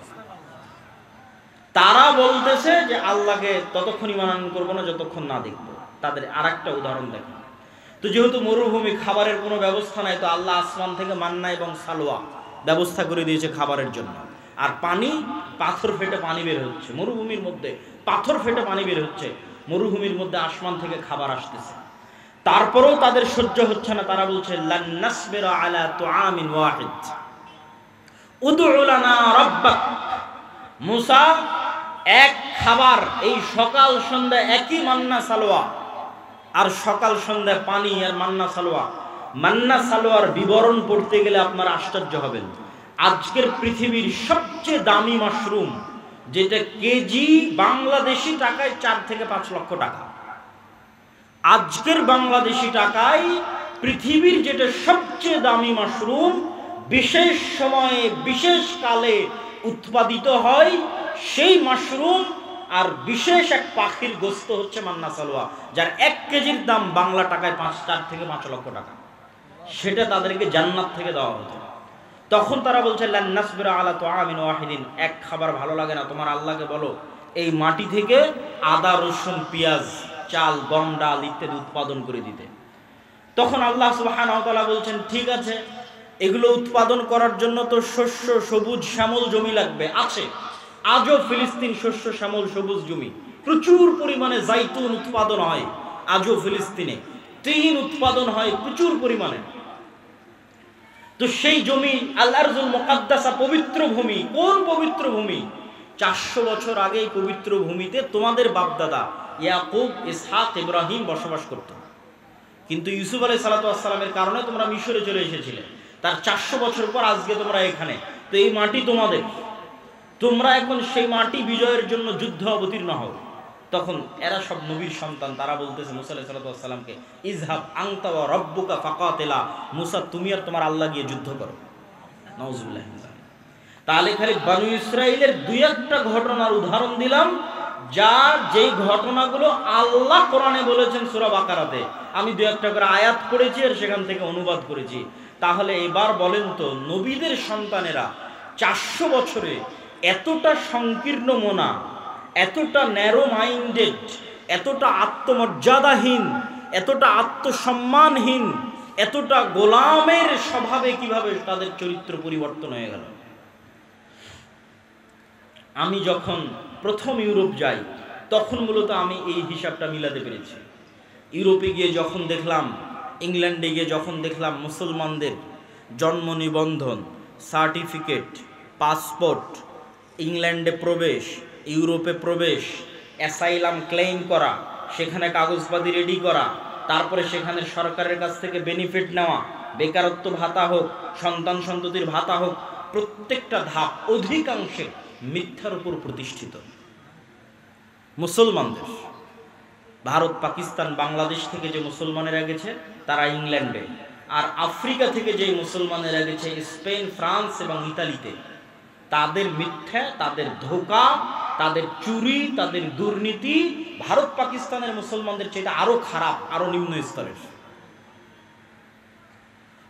তারা বলতেছে যে আল্লাহকে ততক্ষণ ঈমান আনয়ন করবো না যতক্ষণ না দেখবো। তাদের আরেকটা উদাহরণ দেখেন তো, যেহেতু মরুভূমি, খাবারের কোনো ব্যবস্থা নাই, তো আল্লাহ আসমান থেকে মান্না এবং সালোয়া ব্যবস্থা করে দিয়েছে খাবারের জন্য। আর পানি, পাথর ফেটে পানি বের হচ্ছে মরুভূমির মধ্যে, পাথর ফেটে পানি বের হচ্ছে মরুভূমির মধ্যে, আসমান থেকে খাবার আসতেছে। তারপরেও তাদের সহ্য হচ্ছে না, তারা বলছে লান নাসবিরা আলা তুআমিন ওয়াহিদ উদউ লানা রাব্বাক। মুসা, এক খাবার, এই সকাল সন্ধ্যা একই মান্না সালোয়া, আর সকাল সন্ধ্যা পানি আর মান্না সালোয়া। মান্না সালোয়ার বিবরণ পড়তে গেলে আপনারা আশ্চর্য হবেন। আজকের পৃথিবীর সবচেয়ে দামি মাশরুম, যেটা কেজি বাংলাদেশি টাকায় 4 থেকে 5 লক্ষ টাকা, আজকের বাংলাদেশি টাকায় পৃথিবীর যেটা সবচেয়ে দামি মাশরুম, বিশেষ সময়ে বিশেষ কালে উৎপাদিত হয়, সেই মাশরুম আর বিশেষ এক পাখির গোস্ত হচ্ছে মান্না সালোয়া, যার 1 কেজির দাম বাংলা টাকায় 4 থেকে 5 লক্ষ টাকা। সেটা তাদেরকে জান্নাত থেকে দেওয়া হতো। তখন তারা বলছে লান নাসবিরা আলা তুআমিন ওয়াহিদিন, এক খাবার ভালো লাগে না, তোমার আল্লাহকে বলো এই মাটি থেকে আদা, রসুন, পেঁয়াজ, চাল, গম, ডাল ইত্যাদি উৎপাদন করে দিতে। তখন আল্লাহ সুবহানাহু ওয়া তাআলা বলছেন ঠিক আছে, এগুলো উৎপাদন করার জন্য তো শস্য, সবুজ শ্যামল জমি লাগবে। আছে আজও ফিলিস্তিন শস্য শ্যামল সবুজ জমি, প্রচুর পরিমাণে জাইতুন উৎপাদন হয় আজও ফিলিস্তিনে, তিন উৎপাদন হয় প্রচুর পরিমাণে। তো সেই জমি আল আরজুল মুকাদ্দাসা, পবিত্র ভূমি। কোন পবিত্র ভূমি? 400 বছর আগে এই পবিত্র ভূমিতে তোমাদের বাপদাদা ইয়াকুব, ইসহাক, ইব্রাহিম বসবাস করত। কিন্তু ইউসুফ আলাইহিস সালামের কারণে তোমরা মিশরে চলে এসেছিলে। তার 400 বছর পর আজকে তোমরা এখানে। তো এই মাটি তোমাদের, তোমরা এখন সেই মাটি বিজয়ের জন্য যুদ্ধ অবতীর্ণ হও। তখন এরা সব নবীর সন্তান, তারা বলতেছে মুসা আলাইহিস সালামকে, ইযহাব আনতা ওয়া রাব্বুকা ফাকাতিলা, মুসা তুমি আর তোমার আল্লাহ গিয়ে যুদ্ধ করো। নাউযুবিল্লাহ। তাহলে খালি বনু ইসরাইলের 2-1টা ঘটনার উদাহরণ দিলাম, যা যেই ঘটনাগুলো আল্লাহ কোরআনে বলেছেন সূরা বাকারাতে। আমি 2-1টা করে আয়াত পড়েছি আর সেখান থেকে অনুবাদ করেছি। তাহলে এবার বলেন তো, নবীদের সন্তানেরা 400 বছরে এতটা সংকীর্ণ মনা, এতটা ন্যারো মাইন্ডেড, এতটা আত্মমর্যাদাহীন, এতটা আত্মসম্মানহীন, এতটা গোলামের স্বভাবে কিভাবে তাদের চরিত্র পরিবর্তন হয়ে গেল? আমি যখন প্রথম ইউরোপ যাই, তখন মূলত আমি এই হিসাবটা মিলাতে পেরেছি। ইউরোপে গিয়ে যখন দেখলাম, ইংল্যান্ডে গিয়ে যখন দেখলাম মুসলমানদের জন্ম নিবন্ধন, সার্টিফিকেট, পাসপোর্ট, ইংল্যান্ডে প্রবেশ, ইউরোপে প্রবেশ, অ্যাসাইলাম ক্লেইম করা, সেখানে কাগজপাতি রেডি করা, তারপরে সেখানে সরকারের কাছ থেকে বেনিফিট নেওয়া, বেকারত্ব ভাতা হোক, সন্তান সন্ততির ভাতা হোক, প্রত্যেকটা ধাপ অধিকাংশে মিথ্যার উপর প্রতিষ্ঠিত। মুসলমানদের ভারত, পাকিস্তান, বাংলাদেশ থেকে যে মুসলমানেরা গেছে তারা ইংল্যান্ডে, আর আফ্রিকা থেকে যে মুসলমানেরা গেছে স্পেন, ফ্রান্স এবং ইতালিতে, তাদের মিথ্যা, তাদের ধোঁকা, তাদের চুরি, তাদের দুর্নীতি ভারত পাকিস্তানের মুসলমানদের চেয়ে আরো খারাপ, আরো নিম্ন স্তরের।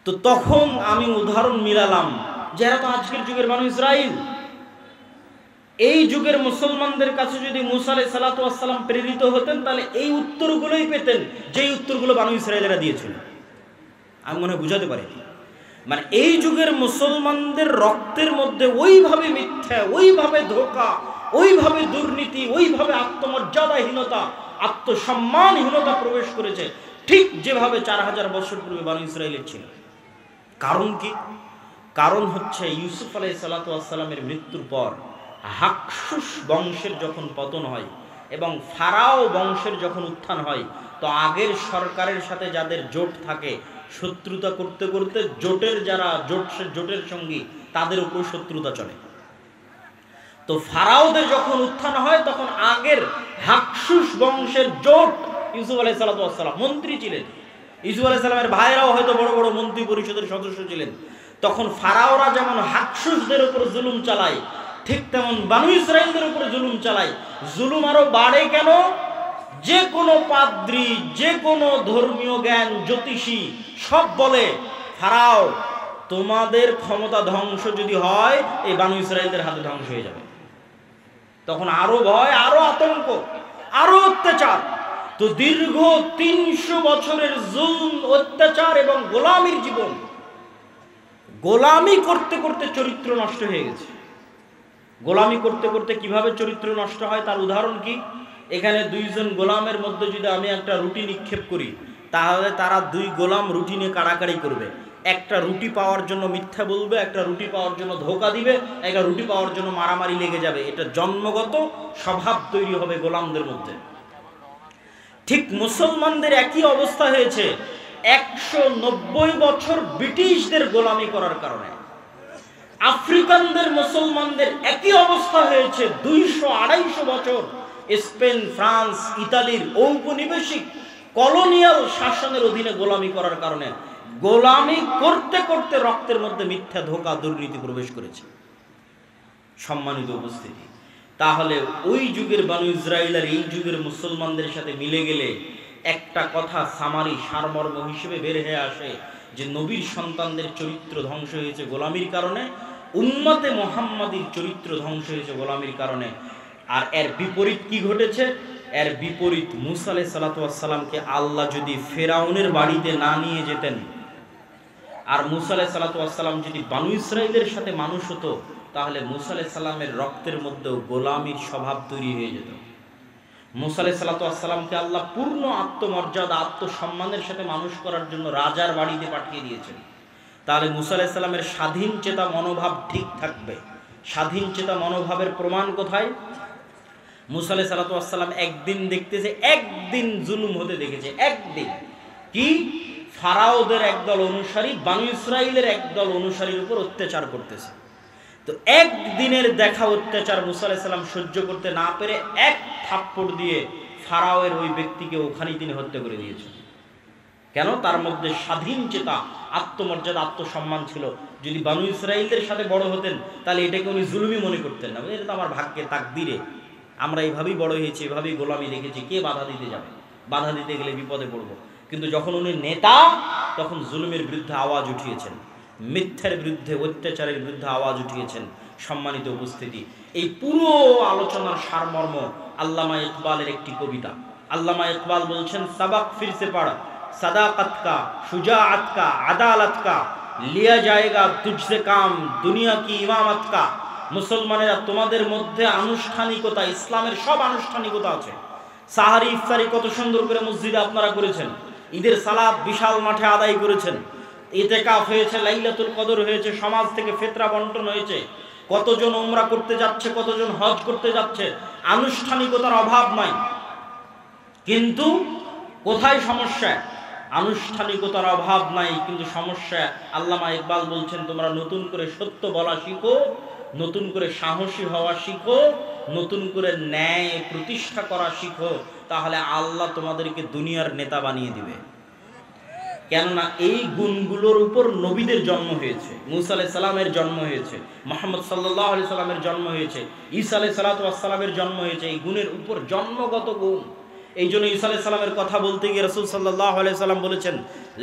তো তখন আমি উদাহরণ মিলালাম, যারা তো আজকের যুগের বনু ইসরাইল, এই যুগের মুসলমানদের কাছে যদি মুসা আলাইহিস সালাতু ওয়াস সালাম প্রেরিত হতেন তাহলে এই উত্তরগুলোই পেতেন, যেই উত্তরগুলো বনু ইসরাইলেরা দিয়েছিল। আমি মনে হয় বুঝাতে পারি, মানে এই যুগের মুসলমানদের রক্তের মধ্যে ওইভাবে মিথ্যা, ওইভাবে ধোঁকা, ওইভাবে দুর্নীতি, ওইভাবে আত্মমর্যাদাহীনতা, আত্মসম্মানহীনতা প্রবেশ করেছে, ঠিক যেভাবে 4000 বছর পূর্বে বনু ইসরাইলের ছিল। কারণ কি? কারণ হচ্ছে ইউসুফ আলাইহিস সালাতু ওয়াস সালামের মৃত্যুর পর হাকসুস বংশের যখন পতন হয় এবং ফারাও বংশের যখন উত্থান হয়, তো আগের সরকারের সাথে যাদের জোট থাকে, শত্রুতা করতে করতে জোটের যারা জোটের সঙ্গী তাদের উপর শত্রুতা চলে। তো ফারাওদের যখন উত্থান হয় তখন আগের হাকসুস বংশের জোট, ইউসুফ আলাইহিস সালাতু ওয়াস সালাম মন্ত্রী ছিলেন, ইউসুফ আলাইহিস সালামের ভাইরাও হয়তো বড় বড় মন্ত্রী পরিষদের সদস্য ছিলেন। তখন ফারাওরা যেমন হাকসুসদের উপর জুলুম চালায়, ঠিক তেমন বনু ইসরাইলদের উপর জুলুম চালায়। জুলুম আরো বাড়ে কেন? যে কোনো পাদ্রী, যে কোনো ধর্মীয় জ্ঞান, জ্যোতিষী সব বলে, ফারাও তোমাদের ক্ষমতা ধ্বংস যদি হয় এই বনু ইসরাইলদের হাতে ধ্বংস হয়ে যাবে। তখন আরো ভয়, আরো আতঙ্ক, আরো অত্যাচার। তো দীর্ঘ 300 বছরের জুলুম, অত্যাচার এবং গোলামির জীবন, গোলামি করতে করতে চরিত্র নষ্ট হয়ে গেছে। গোলামি করতে করতে কিভাবে চরিত্র নষ্ট হয় তার উদাহরণ কি? এখানে 2 জন গোলামের মধ্যে যদি আমি একটা রুটি নিক্ষেপ করি, তাহলে তারা 2 গোলাম রুটি নিয়ে কাড়াকাড়ি করবে। একটা রুটি পাওয়ার জন্য মিথ্যা বলবে, একটা রুটি পাওয়ার জন্য ধোঁকা দিবে, একটা রুটি পাওয়ার জন্য মারামারি লেগে যাবে। এটা জন্মগত স্বভাব তৈরি হবে গোলামদের মধ্যে। ঠিক মুসলমানদের একই অবস্থা হয়েছে 190 বছর ব্রিটিশদের গোলামি করার কারণে। আফ্রিকানদের মুসলমানদের একই অবস্থা হয়েছে 200-250 বছর স্পেন, ফ্রান্স, ইতালির ঔপনিবেশিক কলোনিয়াল শাসনের অধীনে গোলামি করার কারণে। গোলামি করতে করতে রক্তের মধ্যে মিথ্যা, ধোঁকা, দুর্নীতি প্রবেশ করেছে। সম্মানিত উপস্থিতি, তাহলে ওই যুগের বনু ইসরাইল আর এই যুগের মুসলমানদের সাথে মিলে গেলে একটা কথা সামারি সারমর্ম হিসেবে বের হয়ে আসে যে নবীর সন্তানদের চরিত্র ধ্বংস হয়েছে গোলামির কারণে, উম্মতে মুহাম্মাদীর চরিত্র ধ্বংস হয়েছে গোলামির কারণে। আর এর বিপরীত কি ঘটেছে? এর বিপরীত, মুসা আলাইহিস সালাতু ওয়াস সালামকে আল্লাহ যদি ফেরাউনের বাড়িতে না নিয়ে যেতেন, আর মুসা আলাইহিস সালাতু ওয়াস সালাম যদি বনু ইসরাইলের সাথে মানুষ হতো, তাহলে মুসা আলাইহিস সালামের রক্তের মধ্যেও গোলামির স্বভাব তৈরি হয়ে যেত। মুসা আলাইহিস সালাতু ওয়াস সালামকে আল্লাহ পূর্ণ আত্মমর্যাদা, আত্মসম্মানের সাথে মানুষ করার জন্য রাজার বাড়িতে পাঠিয়ে দিয়েছেন। তাহলে মুসা আলাইহিস সালামের স্বাধীন চেতা মনোভাব ঠিক থাকবে। স্বাধীন চেতা মনোভাবের প্রমাণ কোথায়? মুসা আলাইহিস সালাতু ওয়াস সালাম একদিন দেখতেছে, একদিন জুলুম হতে দেখেছে। একদিন কি? ফারাওদের একদল অনুসারী বনু ইসরাইলের একদল অনুসারীর উপর অত্যাচার করতেছে। তো একদিনের দেখা অত্যাচার মুসা আলাইহিস সালাম সহ্য করতে না পেরে এক থাপ্পড় দিয়ে ফারাওয়ের ওই ব্যক্তিকে ওখানেই তিনি হত্যা করে দিয়েছেন। কেন? তার মধ্যে স্বাধীন চেতা, আত্মমর্যাদা, আত্মসম্মান ছিল। যদি বনু ইসরাইলদের সাথে বড় হতেন তাহলে এটাকে উনি জুলুমই মনে করতেন না। এটা তো আমার ভাগ্যে, তাকদিরে, আমরা এইভাবেই বড় হয়েছি, এভাবেই গোলামি দেখেছি, কে বাধা দিতে যাবে? বাধা দিতে গেলে বিপদে পড়ব। কিন্তু যখন উনি নেতা, তখন জুলুমের বিরুদ্ধে আওয়াজ উঠিয়েছেন, মিথ্যার বিরুদ্ধে, অত্যাচারের বিরুদ্ধে আওয়াজ উঠিয়েছেন। সম্মানিত উপস্থিতি, এই পুরো আলোচনার সারমর্ম আল্লামা ইকবালের একটি কবিতা। আল্লামা ইকবাল বলছেন, সাবাক ফিরসে পড়া, সাদাকত কা, শুজাআত কা, আদালত কা, লিয়া জায়েগা তুঝসে কাম, দুনিয়া কি ইমামত কা। মুসলমানেরা, তোমাদের মধ্যে আনুষ্ঠানিকতা, ইসলামের সব আনুষ্ঠানিকতা আছে। সাহারি, ইফতারি কত সুন্দর করে মসজিদে আপনারা করেছেন, ঈদের সালাত বিশাল মাঠে আদায় করেছেন, ইতিকাফ হয়েছে, লাইলাতুল কদর হয়েছে, সমাজ থেকে ফিতরা বন্টন হয়েছে, কতজন উমরা করতে যাচ্ছে, কতজন হজ করতে যাচ্ছে। আনুষ্ঠানিকতার অভাব নাই। কিন্তু কোথায় সমস্যা? আনুষ্ঠানিকতার অভাব নাই, কিন্তু সমস্যা। আল্লামা ইকবাল বলছেন, তোমরা নতুন করে সত্য বলা শিখো, নতুন করে সাহসী হওয়া শিখো, নতুন করে ন্যায় প্রতিষ্ঠা করা শিখো, তাহলে আল্লাহ তোমাদেরকে দুনিয়ার নেতা বানিয়ে দিবে। কেননা এই গুণগুলোর উপর নবীদের জন্ম হয়েছে, মুসা আলাইহিস সালামের জন্ম হয়েছে, মুহাম্মদ সাল্লাল্লাহু আলাইহি সাল্লামের জন্ম হয়েছে, ঈসা আলাইহিস সালামের জন্ম হয়েছে। এই গুণের উপর জন্মগত গুণ। এই জন্য ঈসা আলাইহিস সালামের কথা বলতে গিয়ে রাসূল সাল্লাল্লাহু আলাইহি সাল্লাম বলেছেন,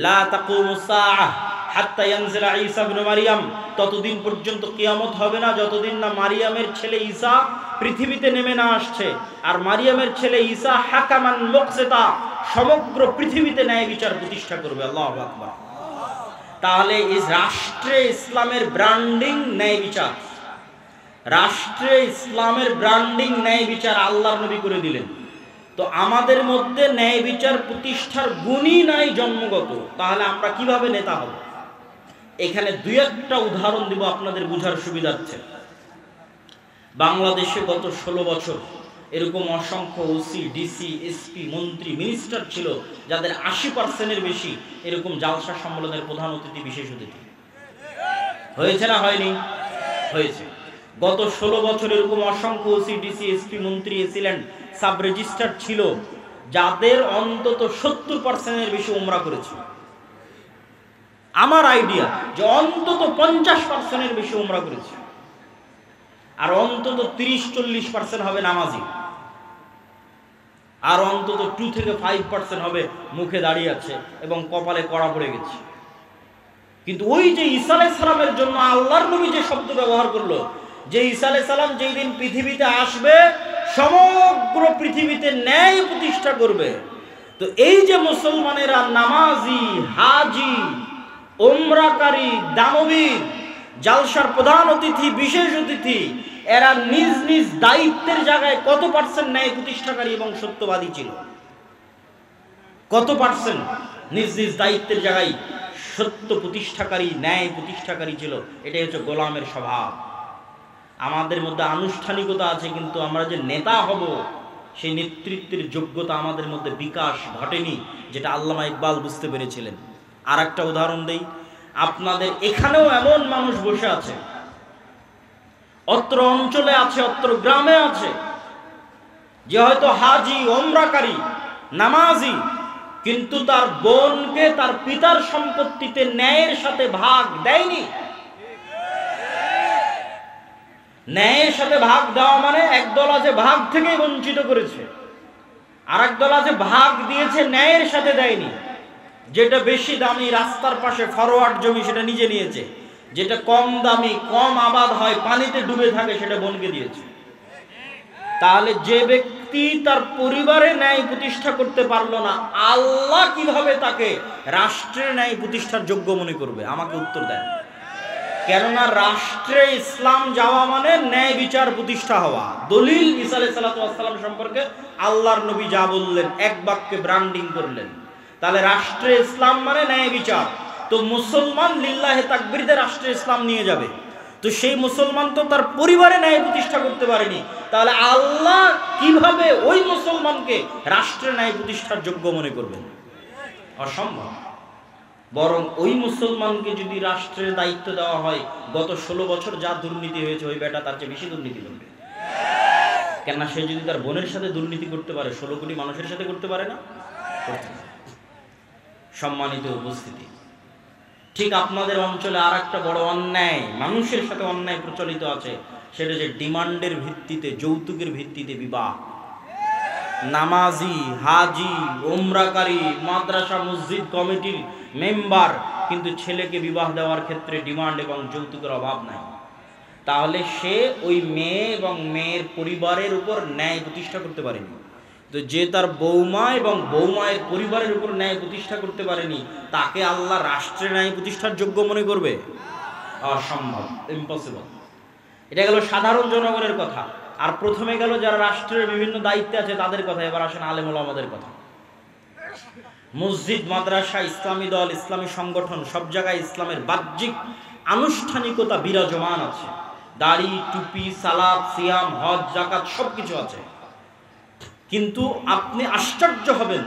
লা তাকুমুস সাআহ হাত্তা ইয়ানজিলা ঈসা ইবনে মারইয়াম, ততদিন পর্যন্ত কিয়ামত হবে না যতদিন না মারিয়ামের ছেলে ঈসা পৃথিবীতে নেমে না আসছে। আর মারিয়ামের ছেলে ঈসা হাকামান মুকসিতা, সমগ্র পৃথিবীতে ন্যায় বিচার প্রতিষ্ঠা করবে। আল্লাহু আকবার। তাহলে এই রাষ্ট্রে ইসলামের ব্র্যান্ডিং ন্যায় বিচার, রাষ্ট্রে ইসলামের ব্র্যান্ডিং ন্যায় বিচার আল্লাহর নবী করে দিলেন। তো আমাদের মধ্যে ন্যায় বিচার প্রতিষ্ঠার গুণই নাই জন্মগত, তাহলে আমরা কিভাবে নেতা হব? এখানে দুই একটা উদাহরণ দিব আপনাদের বোঝার সুবিধার্থে। বাংলাদেশে গত 16 বছর এরকম অসংখ্য ওসি, ডিসি, এসপি, মন্ত্রী, মিনিস্টার ছিল যাদের 80%-এর বেশি এরকম জালসা সম্মেলনের প্রধান অতিথি, বিশেষ অতিথি হয়েছে না হয়নি? হয়েছে। গত 16 বছর এরকম অসংখ্য ওসি, ডিসি, এসপি, মন্ত্রী, এসিল্যান্ড, সাব রেজিস্ট্রার ছিল যাদের অন্তত 70%-এর বেশি উমরা করেছে। আমার আইডিয়া যে অন্তত 50%-এর বেশি উমরা করেছে, আর অন্তত 30-40% হবে নামাজি, আর অন্তত 2 থেকে 5% হবে মুখে দাঁড়িয়ে আছে এবং কপালে কড়া পড়ে গেছে। কিন্তু ওই যে ঈসা আলাইহিস সালামের জন্য আল্লাহর নবী যে শব্দ ব্যবহার করলো, যে ঈসা আলাইহিস সালাম যেই দিন পৃথিবীতে আসবে সমগ্র পৃথিবীতে ন্যায় প্রতিষ্ঠা করবে। তো এই যে মুসলমানেরা নামাজি, হাজি, উমরাকারী, দানবীর, জালসার প্রধান অতিথি, বিশেষ অতিথি, এরা নিজ নিজ দায়িত্বের জায়গায় কত পার্সেন্ট ন্যায় প্রতিষ্ঠাকারী এবং সত্যবাদী ছিল? কত পার্সেন্ট নিজ নিজ দায়িত্বের জায়গায় সত্য প্রতিষ্ঠাকারী, ন্যায় প্রতিষ্ঠাকারী ছিল? এটাই হচ্ছে গোলামের স্বভাব। আমাদের মধ্যে আনুষ্ঠানিকতা আছে, কিন্তু আমরা যে নেতা হব সেই নেতৃত্বের যোগ্যতা আমাদের মধ্যে বিকাশ ঘটেনি, যেটা আল্লামা ইকবাল বুঝতে পেরেছিলেন। আর একটা উদাহরণ দেই, আপনাদের এখানেও এমন মানুষ বসে আছে, অত্র অঞ্চলে আছে, অত্র গ্রামে আছে, যে হয়তো হাজি, ওমরাকারী, নামাজি, কিন্তু তার বোনকে তার পিতার সম্পত্তিতে ন্যায়ের সাথে ভাগ দেয়নি। ন্যায়ের সাথে ভাগ দেওয়া মানে একদল আছে ভাগ থেকে বঞ্চিত করেছে, আর একদল আছে ভাগ দিয়েছে ন্যায়ের সাথে দেয়নি। যেটা বেশি দামি রাস্তার পাশে ফরওয়ার্ড জমি সেটা নিজে নিয়েছে, যেটা কম দামি, কম আবাদ হয়, পানিতে ডুবে থাকে, সেটা বোনকে দিয়েছে। তাহলে যে ব্যক্তি তার পরিবারে ন্যায় প্রতিষ্ঠা করতে পারলো না, আল্লাহ কিভাবে তাকে রাষ্ট্রের ন্যায় প্রতিষ্ঠার যোগ্য মনে করবে? আমাকে উত্তর দেন। কেননা রাষ্ট্রে ইসলাম যাওয়া মানে ন্যায় বিচার প্রতিষ্ঠা হওয়া। দলিল ঈসা আলাইহিস সালাম সম্পর্কে আল্লাহর নবী যা বললেন, এক বাক্যে ব্র্যান্ডিং করলেন। তাহলে রাষ্ট্রে ইসলাম মানে ন্যায় বিচার। তো মুসলমান লিল্লাহে তাকবীর দিয়ে রাষ্ট্রে ইসলাম নিয়ে যাবে, তো সেই মুসলমান তো তার পরিবারে ন্যায় প্রতিষ্ঠা করতে পারেনি, তাহলে আল্লাহ কিভাবে ওই মুসলমানকে রাষ্ট্রে ন্যায় প্রতিষ্ঠার যোগ্য মনে করবেন? অসম্ভব। বরং ওই মুসলমানকে যদি রাষ্ট্রের দায়িত্ব দেওয়া হয়, গত 16 বছর যা দুর্নীতি হয়েছে, ওই বেটা তার চেয়ে বেশি দুর্নীতি করবে। কেননা সে যদি তার বোনের সাথে দুর্নীতি করতে পারে, 16 কোটি মানুষের সাথে করতে পারে না? সম্মানিত উপস্থিতি, ঠিক আপনাদের অঞ্চলে আর একটা বড় অন্যায়, মানুষের সাথে অন্যায় প্রচলিত আছে, সেটা যে ডিমান্ডের ভিত্তিতে, যৌতুকের ভিত্তিতে বিবাহ। নামাজি, হাজি, উমরাকারী, মাদ্রাসা মসজিদ কমিটির মেম্বার, কিন্তু ছেলেকে বিবাহ দেওয়ার ক্ষেত্রে ডিমান্ড এবং যৌতুকের অভাব নাই। তাহলে সে ওই মেয়ে এবং মেয়ের পরিবারের উপর ন্যায় প্রতিষ্ঠা করতে পারেনি। তো যে তার বৌমা এবং বৌমায়ের পরিবারের উপর ন্যায় প্রতিষ্ঠা করতে পারেনি, তাকে আল্লাহ রাষ্ট্রে ন্যায় প্রতিষ্ঠার যোগ্য মনে করবে? অসম্ভব, ইম্পসিবল। এটা গেল সাধারণ জনগণের কথা। আর প্রথমে গেল যারা রাষ্ট্রের বিভিন্ন দায়িত্বে আছে তাদের কথা। এবার আসেন আলেম ওলামাদের কথা। মসজিদ, মাদ্রাসা, ইসলামী দল, ইসলামী সংগঠন, সব জায়গায় ইসলামের বাহ্যিক আনুষ্ঠানিকতা বিরাজমান আছে। দাড়ি, টুপি, সালাত, সিয়াম, হজ, যাকাত সবকিছু আছে। কিন্তু আপনি আশ্চর্য হবেন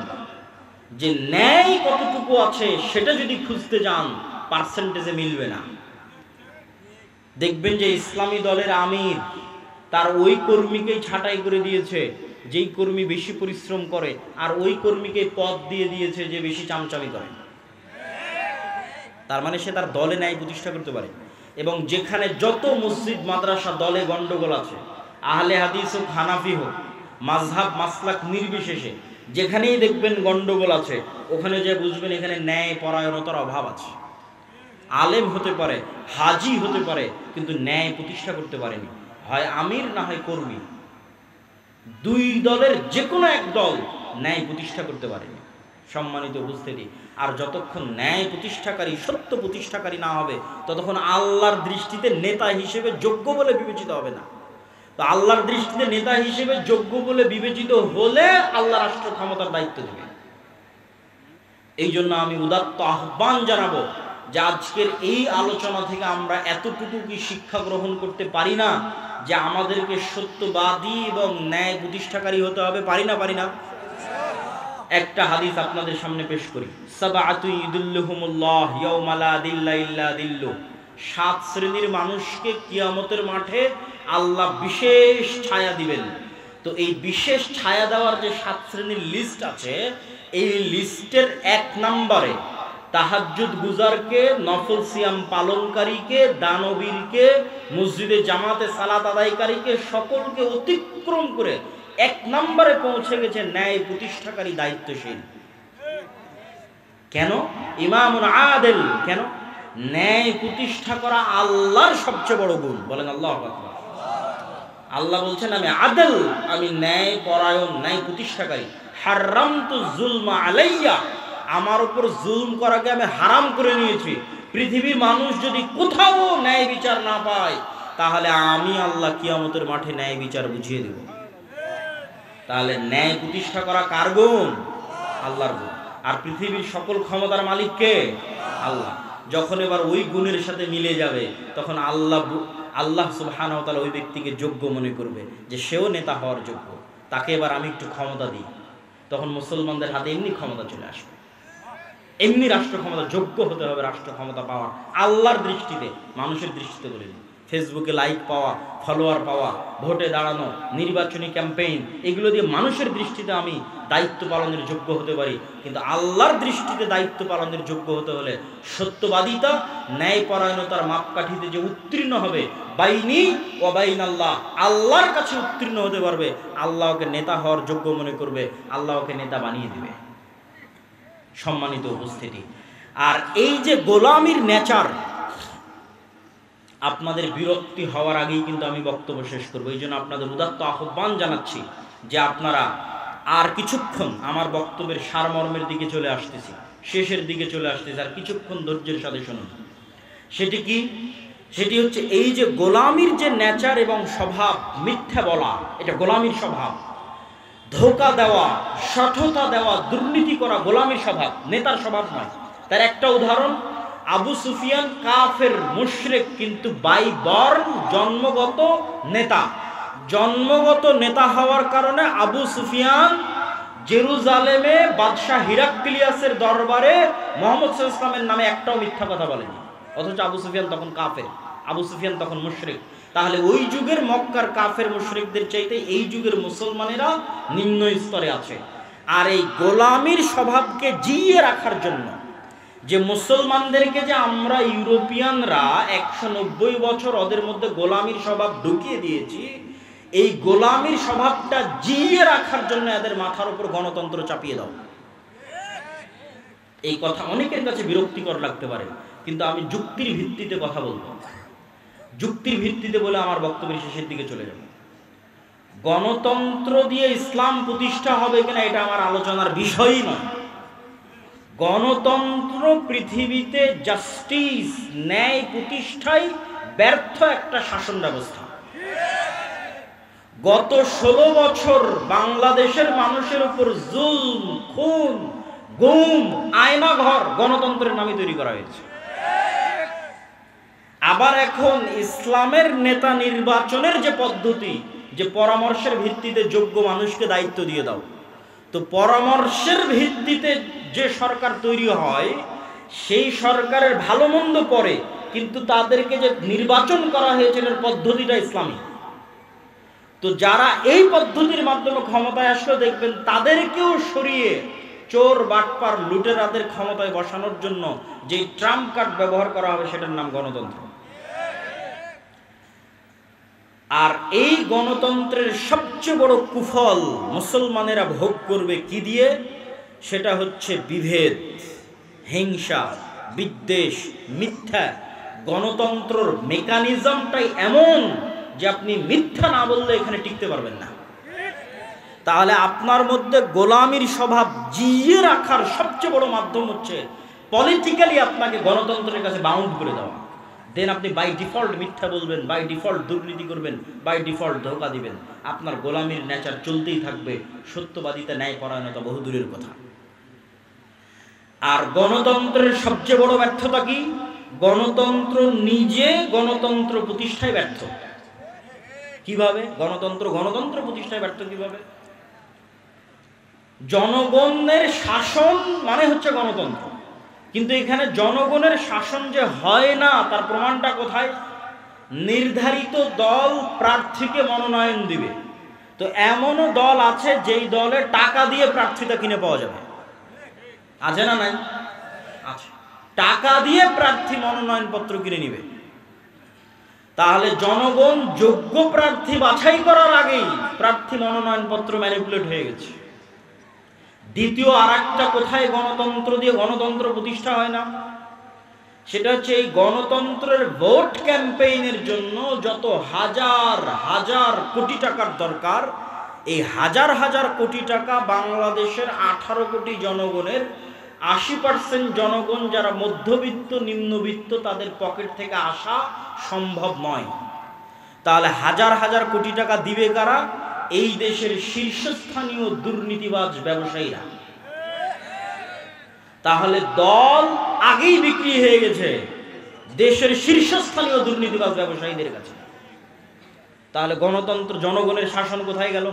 যে ন্যায় কতটুকু আছে সেটা যদি খুঁজতে যান, পার্সেন্টেজে মিলবে না। দেখবেন যে ইসলামী দলের আমির তার ওই কর্মীকেই ছাঁটাই করে দিয়েছে যেই কর্মী বেশি পরিশ্রম করে, আর ওই কর্মীকে পদ দিয়ে দিয়েছে যে বেশি চামচামি করে। তার মানে সে তার দলে ন্যায় প্রতিষ্ঠা করতে পারে। এবং যেখানে যত মসজিদ মাদ্রাসা দলে গন্ডগোল আছে, আহলে হাদিস হোক হানাফি হোক, মাযহাব মাসলাক নির্বিশেষে যেখানেই দেখবেন গন্ডগোল আছে, ওখানে যে বুঝবেন এখানে ন্যায় পরায়ণতার অভাব আছে। আলেম হতে পারে, হাজি হতে পারে, কিন্তু ন্যায় প্রতিষ্ঠা করতে পারেনি, হয় আমির না হয় কর্মী, দুই দলের যে কোনো এক দল ন্যায় প্রতিষ্ঠা করতে পারেনি। সম্মানিত উপস্থিতি, আর যতক্ষণ ন্যায় প্রতিষ্ঠাকারী সত্য প্রতিষ্ঠাকারী না হবে, ততক্ষণ আল্লাহর দৃষ্টিতে নেতা হিসেবে যোগ্য বলে বিবেচিত হবে না। তো আল্লাহর দৃষ্টিতে নেতা হিসেবে যোগ্য বলে বিবেচিত হলে আল্লাহ রাষ্ট্র ক্ষমতার দায়িত্ব দেবে। এই জন্য আমি উদাত্ত আহ্বান জানাবো যে আজকের এই আলোচনা থেকে আমরা এতটুকু কি শিক্ষা গ্রহণ করতে পারি না যে আমাদেরকে সত্যবাদী এবং ন্যায় প্রতিষ্ঠাকারী হতে হবে? পারি না? একটা হাদিস আপনাদের সামনে পেশ করি। সাবআতু ইদুল্লুহুমুল্লাহ ইয়াওমা লা দিল্লা ইল্লা দিল্লুহ। 7 শ্রেণীর মানুষকে কিয়ামতের মাঠে আল্লাহ বিশেষ ছায়া দিবেন। তো এই বিশেষ ছায়া দেওয়ার যে 7 শ্রেণীর লিস্ট আছে, এই লিস্টের 1 নম্বরে তাহাজ্জুদ গুজারকে, নফল সিয়াম পালনকারীকে, দানবীরকে, মসজিদে জামাতে সালাত আদায়কারীকে, সকলকে অতিক্রম করে 1 নম্বরে পৌঁছে গেছে ন্যায় প্রতিষ্ঠাকারী দায়িত্বশীল। কেন? ইমামুন আদিল। কেন? ন্যায় প্রতিষ্ঠা করা আল্লাহর সবচেয়ে বড় গুণ। বলেন আল্লাহু আকবার। আল্লাহ বলছেন আমি আদিল, আমি ন্যায় পরায়ণ, ন্যায় প্রতিষ্ঠাকারী। হারামতু যুলমা আলাইয়া, আমার উপর জুলম করাকে আমি হারাম করে নিয়েছি। পৃথিবীর মানুষ যদি কোথাও ন্যায় বিচার না পায়, তাহলে আমি আল্লাহ কিয়ামতের মাঠে ন্যায় বিচার বুঝিয়ে দেব। তাহলে ন্যায় প্রতিষ্ঠা করা কার গুণ? আল্লাহর গুণ। আর পৃথিবীর সকল ক্ষমতার মালিক কে? আল্লাহ। যখন এবার ওই গুণের সাথে মিলে যাবে, তখন আল্লাহ সুবহানাহু ওয়া তাআলা ওই ব্যক্তিকে যোগ্য মনে করবে যে সেও নেতা হওয়ার যোগ্য, তাকে এবার আমি একটু ক্ষমতা দিই। তখন মুসলমানদের হাতে এমনি ক্ষমতা চলে আসবে, এমনি রাষ্ট্র ক্ষমতা, যোগ্য হতে হবে রাষ্ট্র ক্ষমতা পাওয়া আল্লাহর দৃষ্টিতে। মানুষের দৃষ্টিতে বলিনি। ফেসবুকে লাইক পাওয়া, ফলোয়ার পাওয়া, ভোটে দাঁড়ানো, নির্বাচনী ক্যাম্পেইন, এগুলো দিয়ে মানুষের দৃষ্টিতে আমি দায়িত্ব পালনের যোগ্য হতে পারি, কিন্তু আল্লাহর দৃষ্টিতে দায়িত্ব পালনের যোগ্য হতে হলে সত্যবাদিতা, ন্যায়পরায়ণতার মাপকাঠিতে যে উত্তীর্ণ হবে, বাইনি ওয়া বাইন আল্লাহ, আল্লাহর কাছে উত্তীর্ণ হতে পারবে, আল্লাহকে নেতা হওয়ার যোগ্য মনে করবে, আল্লাহকে নেতা বানিয়ে দিবে। সম্মানিত উপস্থিতি, আর এই যে গোলামির নেচার, আপনাদের বিরক্তি হওয়ার আগেই কিন্তু আমি বক্তব্য শেষ করবো। এই জন্য আপনাদের উদাত্ত আহ্বান জানাচ্ছি যে আপনারা আর কিছুক্ষণ, আমার বক্তব্যের সারমর্মের দিকে চলে আসতেছি, শেষের দিকে চলে আসতেছি, আর কিছুক্ষণ ধৈর্যের সাথে শুনুন। সেটি কি? সেটি হচ্ছে এই যে গোলামির যে নেচার এবং স্বভাব, মিথ্যা বলা, এটা গোলামির স্বভাব। ধোঁকা দেওয়া, সঠতা দেওয়া, দুর্নীতি করা গোলামির স্বভাব, নেতার স্বভাব নয়। তার একটা উদাহরণ, আবু সুফিয়ান কাফের মুশরিক, কিন্তু বাই বর্ন জন্মগত নেতা। জন্মগত নেতা হওয়ার কারণে আবু সুফিয়ান জেরুজালেমে বাদশাহ হিরাক্লিয়াসের দরবারে মুহাম্মদ সাল্লাল্লাহু আলাইহি ওয়াসাল্লামের নামে একটাও মিথ্যা কথা বলেনি, অথচ আবু সুফিয়ান তখন কাফের, আবু সুফিয়ান তখন মুশরিক। তাহলে ওই যুগের মক্কার কাফের মুশরিকদের চাইতে এই যুগের মুসলমানেরা নিম্ন স্তরে আছে। আর এই গোলামির স্বভাবকে জিইয়ে রাখার জন্য, যে মুসলমানদেরকে যে আমরা ইউরোপিয়ানরা 190 বছর ওদের মধ্যে গোলামির স্বভাব ঢুকিয়ে দিয়েছি, এই গোলামির স্বভাবটা জিইয়ে রাখার জন্য এদের মাথার উপর গণতন্ত্র চাপিয়ে দাও। এই কথা অনেকের কাছে বিরক্তিকর লাগতে পারে, কিন্তু আমি যুক্তির ভিত্তিতে কথা বলবো। যুক্তির ভিত্তিতে বলে আমার বক্তব্যের শেষের দিকে চলে যাব। গণতন্ত্র দিয়ে ইসলাম প্রতিষ্ঠা হবে কিনা এটা আমার আলোচনার বিষয়ই নয়। গণতন্ত্র পৃথিবীতে জাস্টিস, ন্যায় প্রতিষ্ঠায় ব্যর্থ একটা শাসন ব্যবস্থা। গত 16 বছর বাংলাদেশের মানুষের উপর জুলম, খুন, গুম, আয়নাঘর গণতন্ত্রের নামে তৈরি করা হয়েছে। আবার এখন ইসলামের নেতা নির্বাচনের যে পদ্ধতি, যে পরামর্শের ভিত্তিতে যোগ্য মানুষকে দায়িত্ব দিয়ে দাও, তো পরামর্শের ভিত্তিতে যে সরকার তৈরি হয়, সেই সরকারের ভালো মন্দ পড়ে, কিন্তু তাদেরকে যে নির্বাচন করা হয়েছিল পদ্ধতিটা ইসলামী। তো যারা এই পদ্ধতির মাধ্যমে ক্ষমতায় আসলে দেখবেন তাদেরকেও সরিয়ে চোর বাটপার লুটেরাদের ক্ষমতায় বসানোর জন্য যে ট্রাম্প কার্ড ব্যবহার করা হবে সেটার নাম গণতন্ত্র। আর এই গণতন্ত্রের সবচেয়ে বড় কুফল মুসলমানেরা ভোগ করবে কি দিয়ে? সেটা হচ্ছে বিভেদ, হিংসা, বিদ্বেষ, মিথ্যা। গণতন্ত্রের মেকানিজমটাই এমন যে আপনি মিথ্যা না বললে এখানে টিকতে পারবেন না। তাহলে আপনার মধ্যে গোলামির স্বভাব জিইয়ে রাখার সবচেয়ে বড় মাধ্যম হচ্ছে পলিটিক্যালি আপনাকে গণতন্ত্রের কাছে বাউন্ড করে দেওয়া। দেন আপনি বাই ডিফল্ট মিথ্যা বলবেন, বাই ডিফল্ট দুর্নীতি করবেন, বাই ডিফল্ট ধোঁকা দিবেন। আপনার গোলামির নেচার চলতেই থাকবে, সত্যবাদিতা, ন্যায় পরায়ণতা বহুদূরের কথা। আর গণতন্ত্রের সবচেয়ে বড় ব্যর্থতা কি? গণতন্ত্র নিজে গণতন্ত্র প্রতিষ্ঠায় ব্যর্থ। কিভাবে গণতন্ত্র প্রতিষ্ঠায় ব্যর্থ কিভাবে? জনগণের শাসন মানে হচ্ছে গণতন্ত্র, কিন্তু এখানে জনগণের শাসন যে হয় না তার প্রমাণটা কোথায়? নির্ধারিত দল প্রার্থীকে মনোনয়ন দিবে, তো এমনও দল আছে যেই দলে টাকা দিয়ে প্রার্থীতা কিনে পাওয়া যাবে, আছে না নাই? আছে। টাকা দিয়ে প্রার্থী মনোনয়ন পত্র কিনে নিবে। তাহলে জনগণ যোগ্য প্রার্থী বাছাই করার আগেই প্রার্থী মনোনয়ন পত্র ম্যানিপুলেট হয়ে গেছে। দ্বিতীয় আর একটা কোথায় গণতন্ত্র দিয়ে গণতন্ত্র প্রতিষ্ঠা হয় না, সেটা হচ্ছে এই গণতন্ত্রের ভোট ক্যাম্পেইনের জন্য যত হাজার হাজার কোটি টাকার দরকার, এই হাজার হাজার কোটি টাকা বাংলাদেশের 18 কোটি জনগণের 80% জনগণ যারা মধ্যবিত্ত নিম্নবিত্ত তাদের পকেট থেকে আসা সম্ভব নয়। তাহলে হাজার হাজার কোটি টাকা দিবে কারা? এই দেশের শীর্ষস্থানীয় দুর্নীতিবাজ ব্যবসায়ীরা। তাহলে দল আগেই বিক্রি হয়ে গেছে দেশের শীর্ষস্থানীয় দুর্নীতিবাজ ব্যবসায়ীদের কাছে। তাহলে গণতন্ত্র, জনগণের শাসন কোথায় গেল?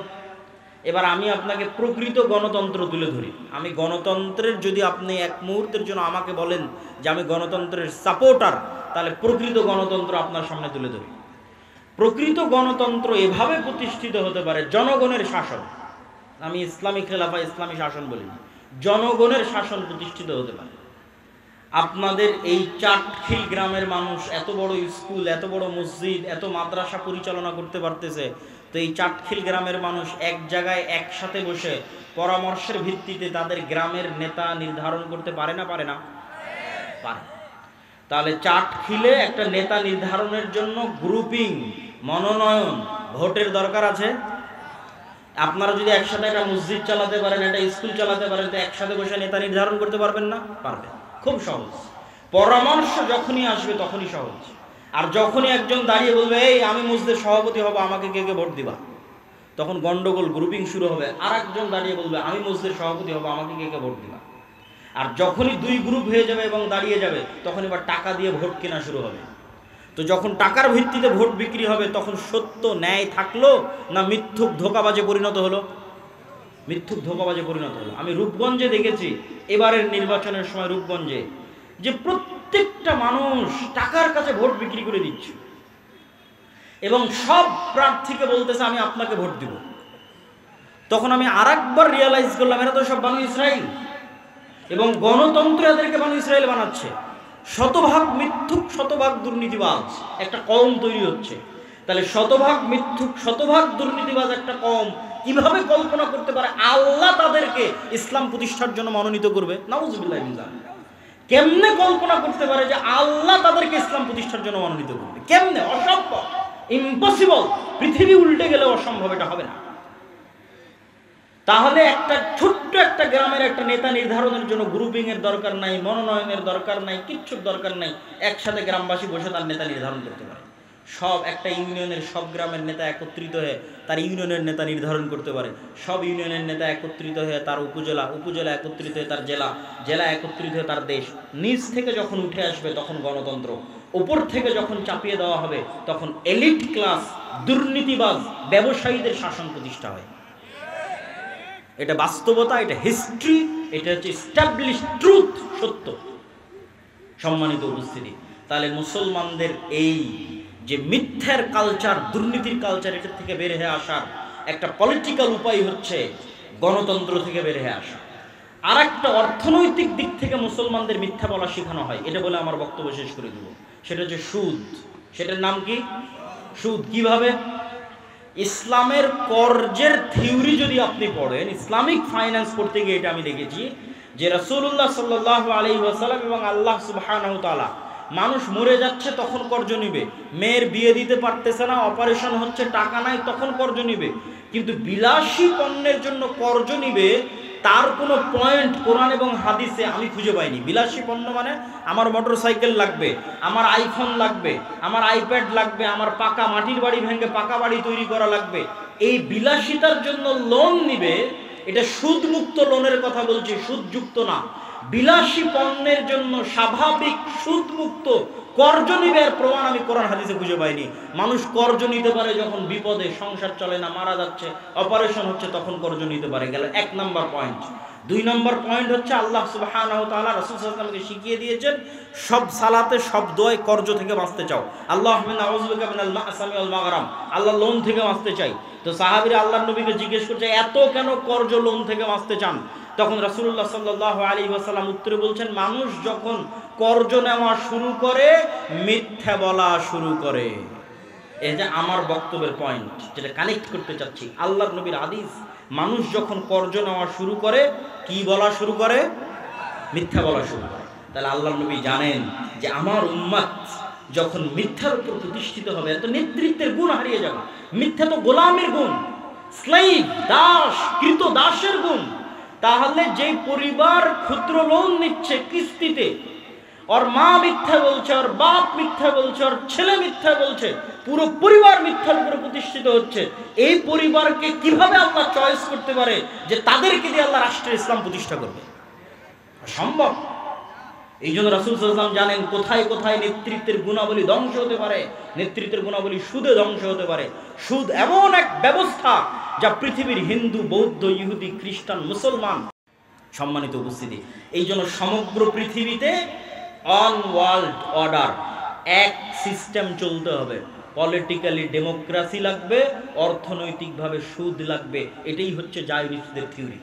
এবার আমি আপনাকে প্রকৃত গণতন্ত্র তুলে ধরি। আমি গণতন্ত্রের, যদি আপনি এক মুহূর্তের জন্য আমাকে বলেন যে আমি গণতন্ত্রের সাপোর্টার, তাহলে প্রকৃত গণতন্ত্র আপনার সামনে তুলে ধরি। প্রকৃত গণতন্ত্র এভাবে প্রতিষ্ঠিত হতে পারে, জনগণের শাসন। আমি ইসলামী খেলাফা, ইসলামী শাসন বলি, জনগণের শাসন প্রতিষ্ঠিত হতে পারে। আপনাদের এই চাটখিল গ্রামের মানুষ এত বড় স্কুল, এত বড় মসজিদ, এত মাদ্রাসা পরিচালনা করতে পারতেছে, তো এই চাটখিল গ্রামের মানুষ এক জায়গায় একসাথে বসে পরামর্শের ভিত্তিতে তাদের গ্রামের নেতা নির্ধারণ করতে পারে না? পারে না? পারে। তাহলে চাটখিলে একটা নেতা নির্ধারণের জন্য গ্রুপিং, মনোনয়ন, ভোটের দরকার আছে। আপনারা যদি একসাথে একটা মসজিদ চালাতে পারেন, একটা স্কুল চালাতে পারেন, তো একসাথে বসে নেতা নির্ধারণ করতে পারবেন না? পারবেন। খুব সহজ। পরামর্শ যখনই আসবে তখনই সহজ। আর যখনই একজন দাঁড়িয়ে বলবে এই আমি মসজিদের সভাপতি হব, আমাকে কে কে ভোট দিবা, তখন গন্ডগোল, গ্রুপিং শুরু হবে। আর একজন দাঁড়িয়ে বলবে আমি মসজিদের সভাপতি হব, আমাকে কে কে ভোট দিবা। আর যখনই দুই গ্রুপ হয়ে যাবে এবং দাঁড়িয়ে যাবে, তখন এবার টাকা দিয়ে ভোট কেনা শুরু হবে। তো যখন টাকার ভিত্তিতে ভোট বিক্রি হবে, তখন সত্য ন্যায় থাকলো না মিথ্যুক ধোঁকাবাজে পরিণত হলো? মিথ্যুক ধোঁকাবাজে পরিণত হলো। আমি রূপগঞ্জে দেখেছি, এবারের নির্বাচনের সময় রূপগঞ্জে, যে প্রত্যেকটা মানুষ টাকার কাছে ভোট বিক্রি করে দিচ্ছে এবং সব প্রার্থীকে বলতেছে আমি আপনাকে ভোট দিব। তখন আমি আরেকবার রিয়ালাইজ করলাম, এরা তো সব বানু ইসরাইল, এবং গণতন্ত্র এদেরকে বানু ইসরাইল বানাচ্ছে। শতভাগ মিথ্যুক, শতভাগ দুর্নীতিবাজ একটা কওম তৈরি হচ্ছে। তাহলে শতভাগ মিথ্যুক, শতভাগ দুর্নীতিবাজ একটা কওম কিভাবে কল্পনা করতে পারে আল্লাহ তাদেরকে ইসলাম প্রতিষ্ঠার জন্য মনোনীত করবে? নাউজুবিল্লাহ মিন যালিক। কেমনে কল্পনা করতে পারে যে আল্লাহ তাদেরকে ইসলাম প্রতিষ্ঠার জন্য মনোনীত করবে? কেমনে? অসম্ভব, ইম্পসিবল। পৃথিবী উল্টে গেলে অসম্ভব, এটা হবে না। তাহলে একটা ছোট্ট একটা গ্রামের একটা নেতা নির্ধারণের জন্য গ্রুপিং এর দরকার নাই, মনোনয়নের দরকার নাই, কিচ্ছুর দরকার নাই। একসাথে গ্রামবাসী বসে তার নেতা নির্ধারণ করতে পারে। সব একটা ইউনিয়নের সব গ্রামের নেতা একত্রিত হয়ে তার ইউনিয়নের নেতা নির্ধারণ করতে পারে। সব ইউনিয়নের নেতা একত্রিত হয়ে তার উপজেলা, উপজেলা একত্রিত হয়ে তার জেলা, জেলা একত্রিত হয়ে তার দেশ। নিচ থেকে যখন উঠে আসবে তখন গণতন্ত্র, উপর থেকে যখন চাপিয়ে দেওয়া হবে তখন এলিট ক্লাস, দুর্নীতিবাজ ব্যবসায়ীদের শাসন প্রতিষ্ঠা হয়। এটা বাস্তবতা, এটা হিস্ট্রি, এটা হচ্ছে এস্টাবলিশড ট্রুথ, সত্য। সম্মানিত উপস্থিতি, তাহলে মুসলমানদের এই যে মিথ্যার কালচার, দুর্নীতির কালচার, এটা থেকে বের হয়ে আসার একটা পলিটিক্যাল উপায় হচ্ছে গণতন্ত্র থেকে বের হয়ে আসা। আর একটা অর্থনৈতিক দিক থেকে মুসলমানদের মিথ্যা বলা শেখানো হয়, এটা বলে আমার বক্তব্য শেষ করে দেব। সেটা হচ্ছে সুদ। সেটার নাম কি? সুদ। কিভাবে? ইসলামের কর্জের থিওরি যদি আপনি পড়েন, ইসলামিক ফাইন্যান্স পড়তে গিয়ে এটা আমি দেখেছি যে রাসূলুল্লাহ সাল্লাল্লাহু আলাইহি ওয়াসাল্লাম এবং আল্লাহ সুবহানাহু ওয়া তাআলা, মানুষ মরে যাচ্ছে তখন কর্জ নিবে, মেয়ের বিয়ে দিতে পারতেছে না, অপারেশন হচ্ছে, টাকা নাই, তখন কর্জ নিবে। কিন্তু বিলাসী পণ্যের জন্য কর্জ নিবে, তার কোনো পয়েন্ট কোরআন এবং হাদিসে আমি খুঁজে পাইনি। বিলাসী পণ্য মানে আমার মোটর সাইকেল লাগবে, আমার আইফোন লাগবে, আমার আইপ্যাড লাগবে, আমার পাকা মাটির বাড়ি ভেঙে পাকা বাড়ি তৈরি করা লাগবে, এই বিলাসিতার জন্য লোন নিবে। এটা সুদমুক্ত লোনের কথা বলছি, সুদযুক্ত না। বিলাসী পণ্যের জন্য স্বাভাবিক সুদমুক্ত কর্জ নিবে এর প্রমাণ আমি কোরআন হাদিসে খুঁজে পাইনি। মানুষ কর্জ নিতে পারে যখন বিপদে, সংসার চলে না, মারা যাচ্ছে, অপারেশন হচ্ছে, তখন কর্জ নিতে পারে। গেল 1 নম্বর পয়েন্ট। 2 নম্বর পয়েন্ট হচ্ছে আল্লাহ সুবহানাহু ওয়া তাআলা রাসূল সাল্লাল্লাহু আলাইহি ওয়াসাল্লামকে শিখিয়ে দিয়েছেন সব সালাতে, সব দোয়ায় কর্জ থেকে বাঁচতে চাও। আল্লাহুম্মা নাউযু বিকা মিনাল মা'সামি ওয়াল মাগরাম, আল্লাহ লোন থেকে বাঁচতে চাই। তো সাহাবীরা আল্লাহর নবীকে জিজ্ঞেস করছে, এত কেন কর্জ, লোন থেকে বাঁচতে চান? তখন রাসূলুল্লাহ সাল্লাল্লাহু আলাইহি ওয়াসাল্লাম উত্তরে বলছেন, মানুষ যখন কর্জ নেওয়া শুরু করে, মিথ্যা বলা শুরু করে। এই যে আমার বক্তব্যের পয়েন্ট, যেটা কানেক্ট করতে চাচ্ছি, আল্লাহর নবীর হাদিস, মানুষ যখন কর্জ নেওয়া শুরু করে, কি বলা শুরু করে? মিথ্যা বলা শুরু করে। তাহলে আল্লাহর নবী জানেন যে আমার উম্মত যখন মিথ্যার উপর প্রতিষ্ঠিত হবে, তো নেতৃত্বের গুণ হারিয়ে যাবে। মিথ্যা তো গোলামের গুণ, স্লেভ, দাস, কৃত দাসের গুণ। তাহলে যে পরিবার ক্ষুদ্র লোন নিচ্ছে কিস্তিতে, ওর মা মিথ্যা বলছে, ওর বাপ মিথ্যা বলছে, ওর ছেলে মিথ্যা বলছে, পুরো পরিবার মিথ্যার উপরে প্রতিষ্ঠিত হচ্ছে, এই পরিবারকে কিভাবে আল্লাহ চয়েস করতে পারে যে তাদেরকে দিয়ে আল্লাহ রাষ্ট্রের ইসলাম প্রতিষ্ঠা করবে? সম্ভব। এই জন্য রাসূল সাল্লাল্লাহু আলাইহি ওয়াসাল্লাম জানেন কোথায় কোথায় নেতৃত্বের গুণাবলী ধ্বংস হতে পারে। নেতৃত্বের গুণাবলী সুদে ধ্বংস হতে পারে। সুদ এমন এক ব্যবস্থা যা পৃথিবীর হিন্দু, বৌদ্ধ, ইহুদি, খ্রিস্টান, মুসলমান, সম্মানিত উপস্থিতি, এই জন্য সমগ্র পৃথিবীতে অন ওয়ার্ল্ড অর্ডার, এক সিস্টেম চলতে হবে। পলিটিক্যালি ডেমোক্রেসি লাগবে, অর্থনৈতিকভাবে সুদ লাগবে। এটাই হচ্ছে জায়নিস্টদের থিওরি।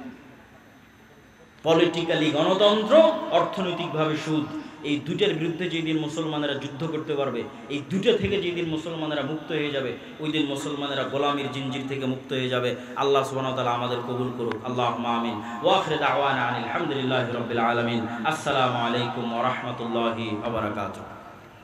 পলিটিক্যালি গণতন্ত্র, অর্থনৈতিকভাবে সুদ। এই দুইটার বিরুদ্ধে যেদিন মুসলমানেরা যুদ্ধ করতে পারবে, এই দুটো থেকে যেদিন মুসলমানেরা মুক্ত হয়ে যাবে, ওই দিন মুসলমানেরা গোলামির জিনজির থেকে মুক্ত হয়ে যাবে। আল্লাহ সুবহানাহু ওয়া তাআলা আমাদের কবুল করুক। আল্লাহুম্মা আমিন। ওয়া আখিরু দাওয়ানা আলহামদুলিল্লাহি রাব্বিল আলামিন। আসসালামু আলাইকুম ওয়া রাহমাতুল্লাহি ওয়া বারাকাতুহু।